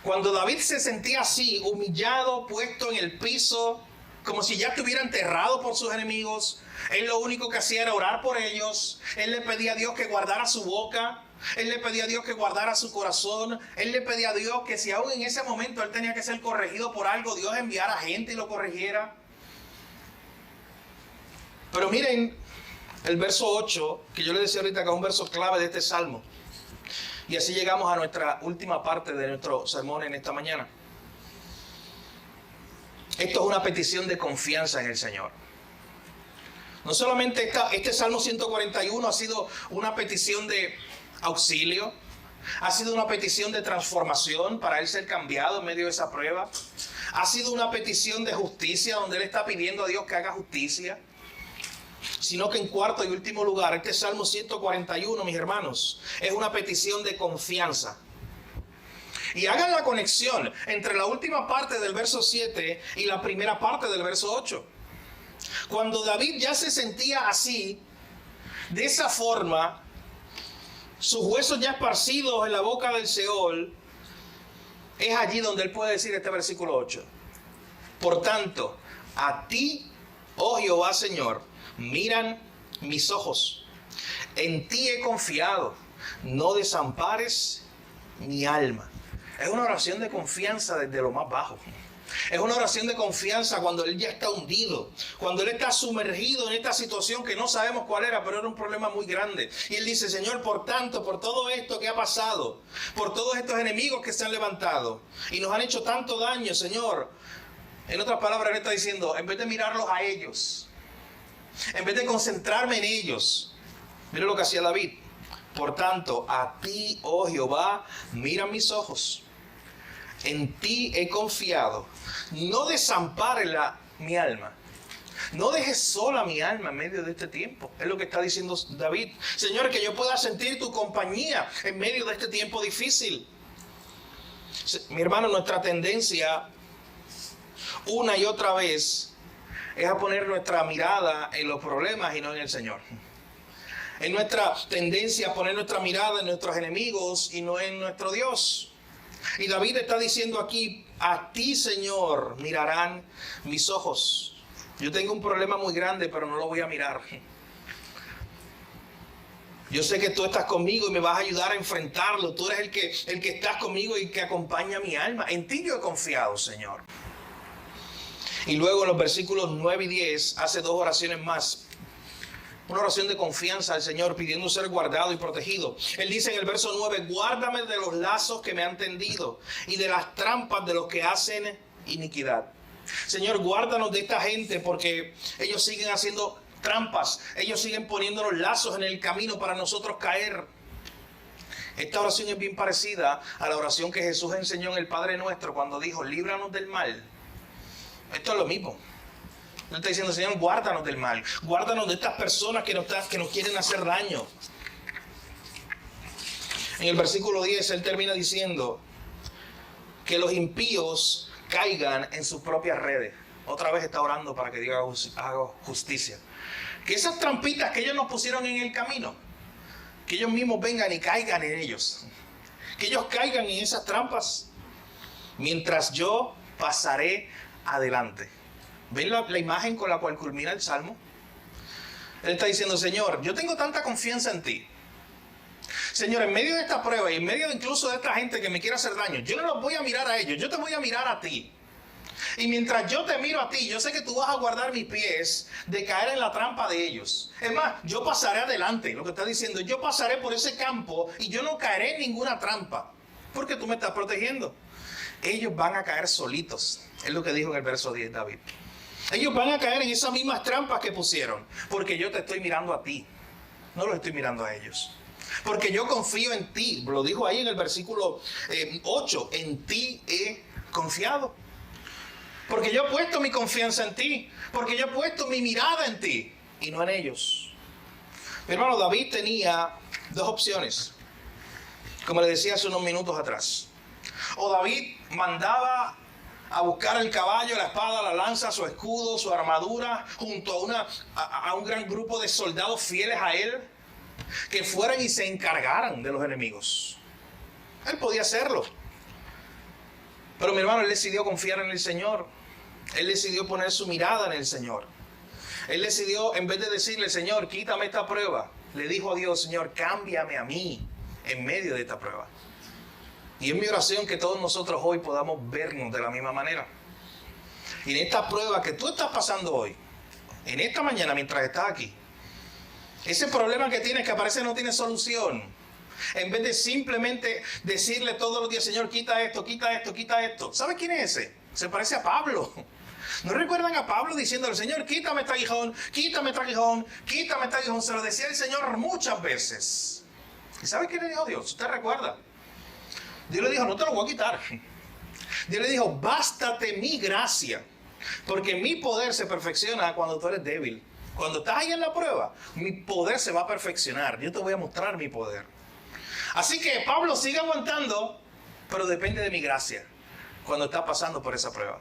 Cuando David se sentía así, humillado, puesto en el piso, como si ya estuviera enterrado por sus enemigos, él lo único que hacía era orar por ellos. Él le pedía a Dios que guardara su boca, Él le pedía a Dios que guardara su corazón. Él le pedía a Dios que si aún en ese momento él tenía que ser corregido por algo, Dios enviara gente y lo corrigiera. Pero miren el verso 8, que yo les decía ahorita que es un verso clave de este salmo. Y así llegamos a nuestra última parte de nuestro sermón en esta mañana. Esto es una petición de confianza en el Señor. No solamente este Salmo 141 ha sido una petición de auxilio, ha sido una petición de transformación para él ser cambiado en medio de esa prueba. Ha sido una petición de justicia donde él está pidiendo a Dios que haga justicia. Sino que en cuarto y último lugar, este Salmo 141, mis hermanos, es una petición de confianza. Y hagan la conexión entre la última parte del verso 7 y la primera parte del verso 8. Cuando David ya se sentía así, de esa forma, sus huesos ya esparcidos en la boca del Seol, es allí donde él puede decir este versículo 8. Por tanto, a ti, oh Jehová Señor, miran mis ojos. En ti he confiado, no desampares mi alma. Es una oración de confianza desde lo más bajo. Es una oración de confianza cuando él ya está hundido, cuando él está sumergido en esta situación que no sabemos cuál era, pero era un problema muy grande. Y él dice, Señor, por tanto, por todo esto que ha pasado, por todos estos enemigos que se han levantado y nos han hecho tanto daño, Señor. En otras palabras, él está diciendo, en vez de mirarlos a ellos, en vez de concentrarme en ellos, mira lo que hacía David. Por tanto, a ti, oh Jehová, mira mis ojos. En ti he confiado. No desampares mi alma. No dejes sola mi alma en medio de este tiempo. Es lo que está diciendo David. Señor, que yo pueda sentir tu compañía en medio de este tiempo difícil. Mi hermano, nuestra tendencia una y otra vez es a poner nuestra mirada en los problemas y no en el Señor. Es nuestra tendencia a poner nuestra mirada en nuestros enemigos y no en nuestro Dios. Y David está diciendo aquí, a ti, Señor, mirarán mis ojos. Yo tengo un problema muy grande, pero no lo voy a mirar. Yo sé que tú estás conmigo y me vas a ayudar a enfrentarlo. Tú eres el que estás conmigo y que acompaña mi alma. En ti yo he confiado, Señor. Y luego en los versículos 9 y 10 hace dos oraciones más. Una oración de confianza al Señor, pidiendo ser guardado y protegido. Él dice en el verso 9, guárdame de los lazos que me han tendido y de las trampas de los que hacen iniquidad. Señor, guárdanos de esta gente porque ellos siguen haciendo trampas. Ellos siguen poniéndonos lazos en el camino para nosotros caer. Esta oración es bien parecida a la oración que Jesús enseñó en el Padre Nuestro cuando dijo, líbranos del mal. Esto es lo mismo. Él está diciendo, Señor, guárdanos del mal. Guárdanos de estas personas que nos quieren hacer daño. En el versículo 10, él termina diciendo que los impíos caigan en sus propias redes. Otra vez está orando para que Dios haga justicia. Que esas trampitas que ellos nos pusieron en el camino, que ellos mismos vengan y caigan en ellos. Que ellos caigan en esas trampas. Mientras yo pasaré adelante. ¿Ven la imagen con la cual culmina el Salmo? Él está diciendo, Señor, yo tengo tanta confianza en ti. Señor, en medio de esta prueba y en medio incluso de esta gente que me quiere hacer daño, yo no los voy a mirar a ellos, yo te voy a mirar a ti. Y mientras yo te miro a ti, yo sé que tú vas a guardar mis pies de caer en la trampa de ellos. Es más, yo pasaré adelante, lo que está diciendo, yo pasaré por ese campo y yo no caeré en ninguna trampa, porque tú me estás protegiendo. Ellos van a caer solitos, es lo que dijo en el verso 10 David. Ellos van a caer en esas mismas trampas que pusieron, porque yo te estoy mirando a ti, no los estoy mirando a ellos. Porque yo confío en ti, lo dijo ahí en el versículo 8, en ti he confiado. Porque yo he puesto mi confianza en ti, porque yo he puesto mi mirada en ti y no en ellos. Mi hermano, David tenía dos opciones, como le decía hace unos minutos atrás. O David mandaba a buscar el caballo, la espada, la lanza, su escudo, su armadura, junto a un gran grupo de soldados fieles a él, que fueran y se encargaran de los enemigos. Él podía hacerlo. Pero mi hermano, él decidió confiar en el Señor. Él decidió poner su mirada en el Señor. Él decidió, en vez de decirle, Señor, quítame esta prueba, le dijo a Dios, Señor, cámbiame a mí en medio de esta prueba. Y es mi oración que todos nosotros hoy podamos vernos de la misma manera. Y en esta prueba que tú estás pasando hoy, en esta mañana mientras estás aquí, ese problema que tienes que parece no tiene solución, en vez de simplemente decirle todos los días, Señor, quita esto, quita esto, quita esto. ¿Sabes quién es ese? Se parece a Pablo. ¿No recuerdan a Pablo diciéndole, Señor, quítame este aguijón, quítame este aguijón, quítame este aguijón? Se lo decía el Señor muchas veces. ¿Y sabe qué le dijo Dios? ¿Usted recuerda? Dios le dijo, no te lo voy a quitar. Dios le dijo, bástate mi gracia, porque mi poder se perfecciona cuando tú eres débil. Cuando estás ahí en la prueba, mi poder se va a perfeccionar. Yo te voy a mostrar mi poder. Así que Pablo sigue aguantando, pero depende de mi gracia cuando está pasando por esa prueba.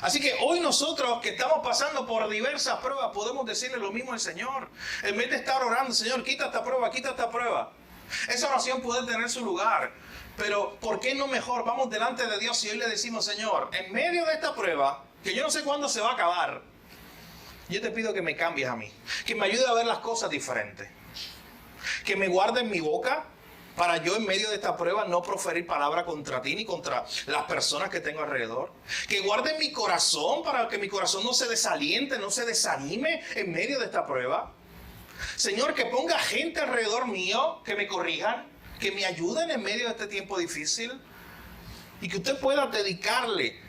Así que hoy nosotros que estamos pasando por diversas pruebas podemos decirle lo mismo al Señor. En vez de estar orando, Señor, quita esta prueba, quita esta prueba. Esa oración puede tener su lugar. Pero ¿por qué no mejor vamos delante de Dios y hoy le decimos, Señor, en medio de esta prueba, que yo no sé cuándo se va a acabar, yo te pido que me cambies a mí, que me ayude a ver las cosas diferentes, que me guarde en mi boca para yo en medio de esta prueba no proferir palabra contra ti ni contra las personas que tengo alrededor, que guarde mi corazón para que mi corazón no se desaliente, no se desanime en medio de esta prueba. Señor, que ponga gente alrededor mío que me corrijan, que me ayuden en medio de este tiempo difícil y que usted pueda dedicarle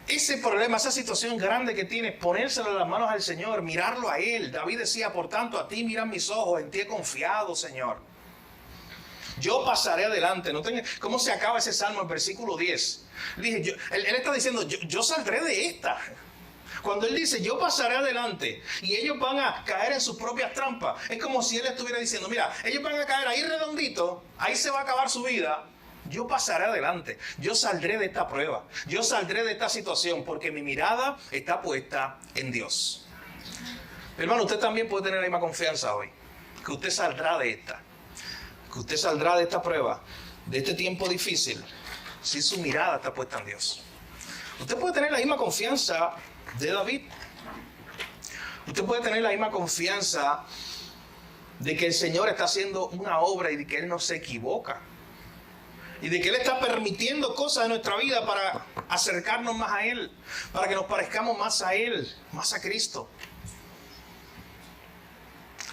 ese problema, esa situación grande que tiene, ponérselo en las manos al Señor, mirarlo a Él. David decía, por tanto, a ti miran mis ojos, en ti he confiado, Señor. Yo pasaré adelante. ¿Cómo se acaba ese salmo? El versículo 10. Él está diciendo, yo saldré de esta. Cuando él dice, yo pasaré adelante y ellos van a caer en sus propias trampas, es como si él estuviera diciendo, mira, ellos van a caer ahí redondito, ahí se va a acabar su vida. Yo pasaré adelante, yo saldré de esta prueba, yo saldré de esta situación porque mi mirada está puesta en Dios. Hermano, usted también puede tener la misma confianza hoy, que usted saldrá de esta, que usted saldrá de esta prueba, de este tiempo difícil, si su mirada está puesta en Dios. Usted puede tener la misma confianza de David. Usted puede tener la misma confianza de que el Señor está haciendo una obra y de que Él no se equivoca. Y de que Él está permitiendo cosas en nuestra vida para acercarnos más a Él, para que nos parezcamos más a Él, más a Cristo.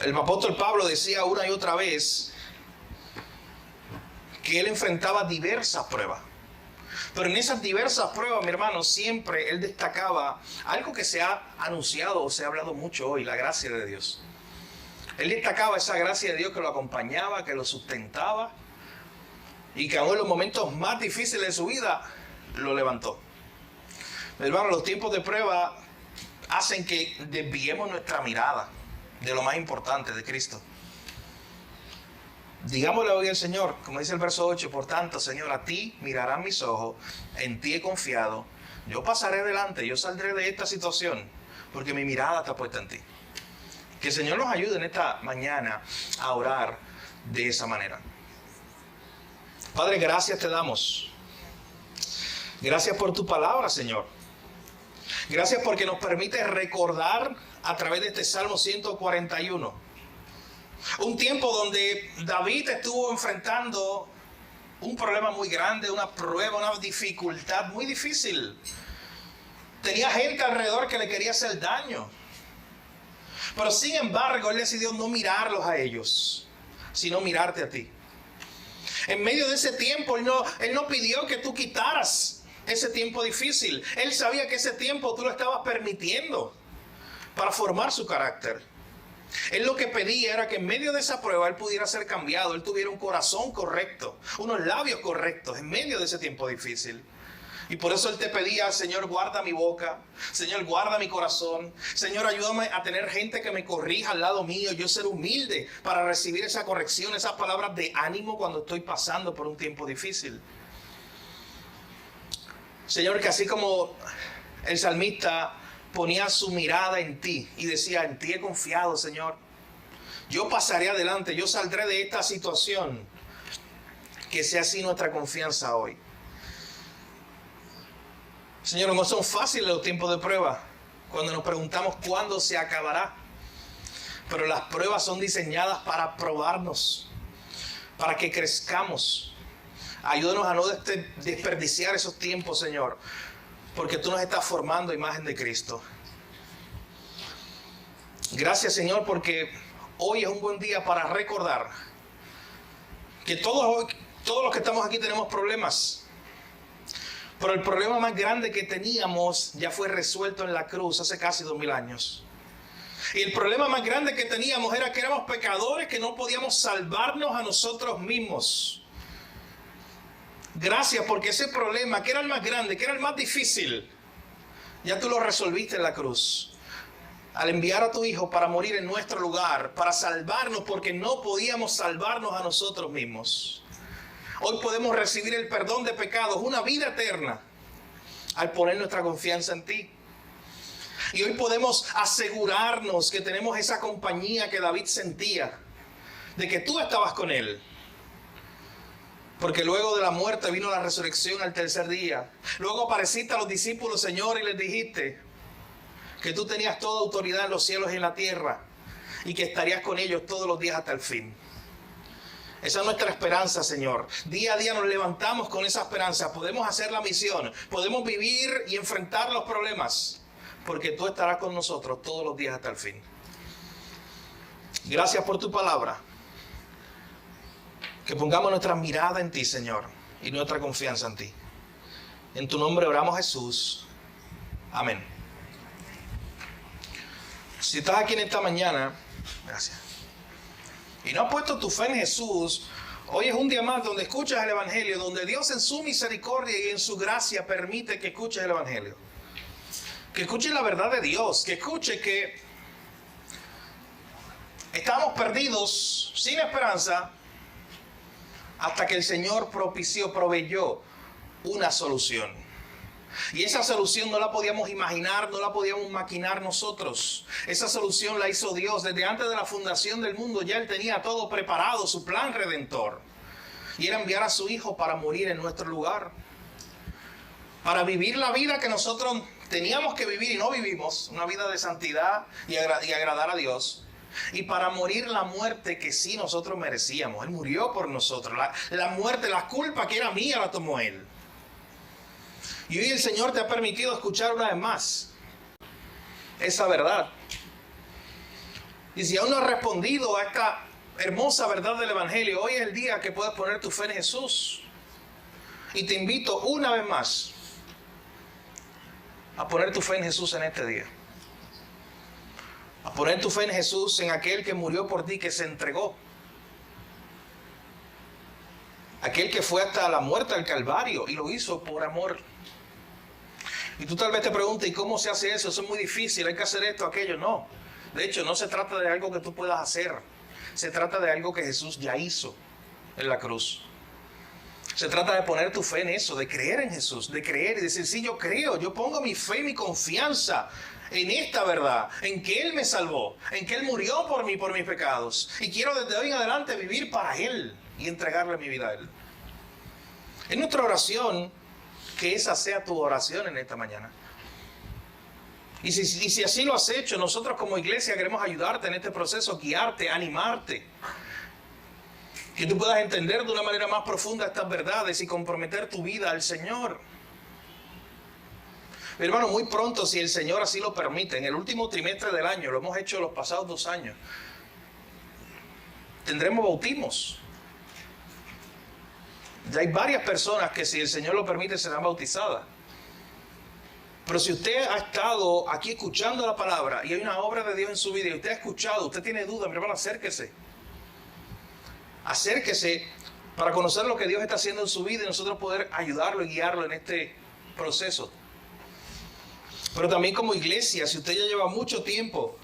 El apóstol Pablo decía una y otra vez que él enfrentaba diversas pruebas. Pero en esas diversas pruebas, mi hermano, siempre él destacaba algo que se ha anunciado o se ha hablado mucho hoy, la gracia de Dios. Él destacaba esa gracia de Dios que lo acompañaba, que lo sustentaba y que aún en los momentos más difíciles de su vida lo levantó. Mi hermano, los tiempos de prueba hacen que desviemos nuestra mirada de lo más importante, de Cristo. Digámosle hoy al Señor, como dice el verso 8, por tanto, Señor, a ti mirarán mis ojos, en ti he confiado, yo pasaré adelante, yo saldré de esta situación, porque mi mirada está puesta en ti. Que el Señor nos ayude en esta mañana a orar de esa manera. Padre, gracias te damos. Gracias por tu palabra, Señor. Gracias porque nos permite recordar a través de este Salmo 141. Un tiempo donde David estuvo enfrentando un problema muy grande, una prueba, una dificultad muy difícil. Tenía gente alrededor que le quería hacer daño. Pero sin embargo, él decidió no mirarlos a ellos, sino mirarte a ti. En medio de ese tiempo, él no pidió que tú quitaras ese tiempo difícil. Él sabía que ese tiempo tú lo estabas permitiendo para formar su carácter. Él lo que pedía era que en medio de esa prueba él pudiera ser cambiado, él tuviera un corazón correcto, unos labios correctos en medio de ese tiempo difícil. Y por eso él te pedía, Señor, guarda mi boca, Señor, guarda mi corazón, Señor, ayúdame a tener gente que me corrija al lado mío, yo ser humilde para recibir esa corrección, esas palabras de ánimo cuando estoy pasando por un tiempo difícil. Señor, que así como el salmista ponía su mirada en ti y decía, en ti he confiado, Señor. Yo pasaré adelante, yo saldré de esta situación. Que sea así nuestra confianza hoy. Señor, no son fáciles los tiempos de prueba, cuando nos preguntamos cuándo se acabará. Pero las pruebas son diseñadas para probarnos para que crezcamos. Ayúdanos a no desperdiciar esos tiempos, Señor, porque tú nos estás formando a imagen de Cristo. Gracias, Señor, porque hoy es un buen día para recordar que todos los que estamos aquí tenemos problemas. Pero el problema más grande que teníamos ya fue resuelto en la cruz hace casi 2000 años. Y el problema más grande que teníamos era que éramos pecadores, que no podíamos salvarnos a nosotros mismos. Gracias, porque ese problema, que era el más grande, que era el más difícil, ya tú lo resolviste en la cruz. Al enviar a tu Hijo para morir en nuestro lugar, para salvarnos, porque no podíamos salvarnos a nosotros mismos. Hoy podemos recibir el perdón de pecados, una vida eterna, al poner nuestra confianza en ti. Y hoy podemos asegurarnos que tenemos esa compañía que David sentía, de que tú estabas con él. Porque luego de la muerte vino la resurrección al tercer día. Luego apareciste a los discípulos, Señor, y les dijiste que tú tenías toda autoridad en los cielos y en la tierra y que estarías con ellos todos los días hasta el fin. Esa es nuestra esperanza, Señor. Día a día nos levantamos con esa esperanza. Podemos hacer la misión, podemos vivir y enfrentar los problemas, porque tú estarás con nosotros todos los días hasta el fin. Gracias por tu palabra. Que pongamos nuestra mirada en ti, Señor, y nuestra confianza en ti. En tu nombre oramos, Jesús. Amén. Si estás aquí en esta mañana, gracias, y no has puesto tu fe en Jesús, hoy es un día más donde escuchas el Evangelio, donde Dios en su misericordia y en su gracia permite que escuches el Evangelio. Que escuches la verdad de Dios, que escuches que estamos perdidos, sin esperanza, hasta que el Señor proveyó una solución. Y esa solución no la podíamos imaginar, no la podíamos maquinar nosotros. Esa solución la hizo Dios. Desde antes de la fundación del mundo ya Él tenía todo preparado, su plan redentor. Y era enviar a su Hijo para morir en nuestro lugar. Para vivir la vida que nosotros teníamos que vivir y no vivimos. Una vida de santidad y agradar a Dios. Y para morir la muerte que sí nosotros merecíamos. Él murió por nosotros. La muerte, la culpa que era mía la tomó Él. Y hoy el Señor te ha permitido escuchar una vez más esa verdad. Y si aún no has respondido a esta hermosa verdad del Evangelio, hoy es el día que puedes poner tu fe en Jesús. Y te invito una vez más a poner tu fe en Jesús en este día. A poner tu fe en Jesús, en aquel que murió por ti, que se entregó. Aquel que fue hasta la muerte del Calvario y lo hizo por amor. Y tú tal vez te preguntes, ¿y cómo se hace eso? Eso es muy difícil, hay que hacer esto, aquello. No. De hecho, no se trata de algo que tú puedas hacer. Se trata de algo que Jesús ya hizo en la cruz. Se trata de poner tu fe en eso, de creer en Jesús, de creer y decir, sí, yo creo, yo pongo mi fe y mi confianza en esta verdad, en que Él me salvó, en que Él murió por mí, por mis pecados. Y quiero desde hoy en adelante vivir para Él y entregarle mi vida a Él. Es nuestra oración que esa sea tu oración en esta mañana. Y si así lo has hecho, nosotros como iglesia queremos ayudarte en este proceso, guiarte, animarte. Que tú puedas entender de una manera más profunda estas verdades y comprometer tu vida al Señor. Mi hermano, muy pronto, si el Señor así lo permite, en el último trimestre del año, lo hemos hecho los pasados 2 años, tendremos bautismos. Ya hay varias personas que, si el Señor lo permite, serán bautizadas. Pero si usted ha estado aquí escuchando la palabra y hay una obra de Dios en su vida y usted ha escuchado, usted tiene dudas, mi hermano, acérquese. Acérquese para conocer lo que Dios está haciendo en su vida y nosotros poder ayudarlo y guiarlo en este proceso. Pero también como iglesia, si usted ya lleva mucho tiempo,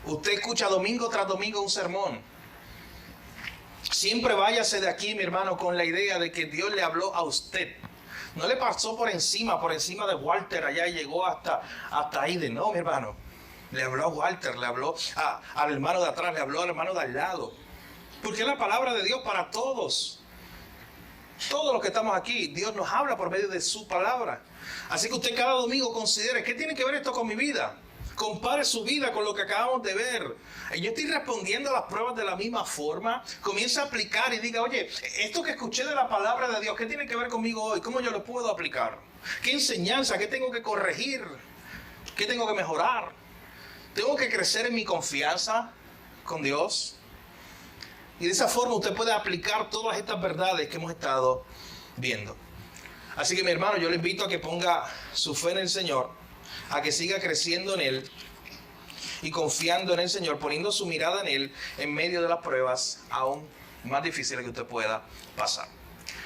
usted escucha domingo tras domingo un sermón, siempre váyase de aquí, mi hermano, con la idea de que Dios le habló a usted. No le pasó por encima de Walter allá y llegó hasta ahí. No, mi hermano. Le habló a Walter, le habló al hermano de atrás, le habló al hermano de al lado. Porque es la palabra de Dios para todos. Todos los que estamos aquí, Dios nos habla por medio de su palabra. Así que usted cada domingo considere, ¿qué tiene que ver esto con mi vida? Compare su vida con lo que acabamos de ver. Yo estoy respondiendo a las pruebas de la misma forma. Comienza a aplicar y diga, oye, esto que escuché de la palabra de Dios, ¿qué tiene que ver conmigo hoy? ¿Cómo yo lo puedo aplicar? ¿Qué enseñanza? ¿Qué tengo que corregir? ¿Qué tengo que mejorar? ¿Tengo que crecer en mi confianza con Dios? Y de esa forma usted puede aplicar todas estas verdades que hemos estado viendo. Así que mi hermano, yo le invito a que ponga su fe en el Señor, a que siga creciendo en Él y confiando en el Señor, poniendo su mirada en Él en medio de las pruebas aún más difíciles que usted pueda pasar.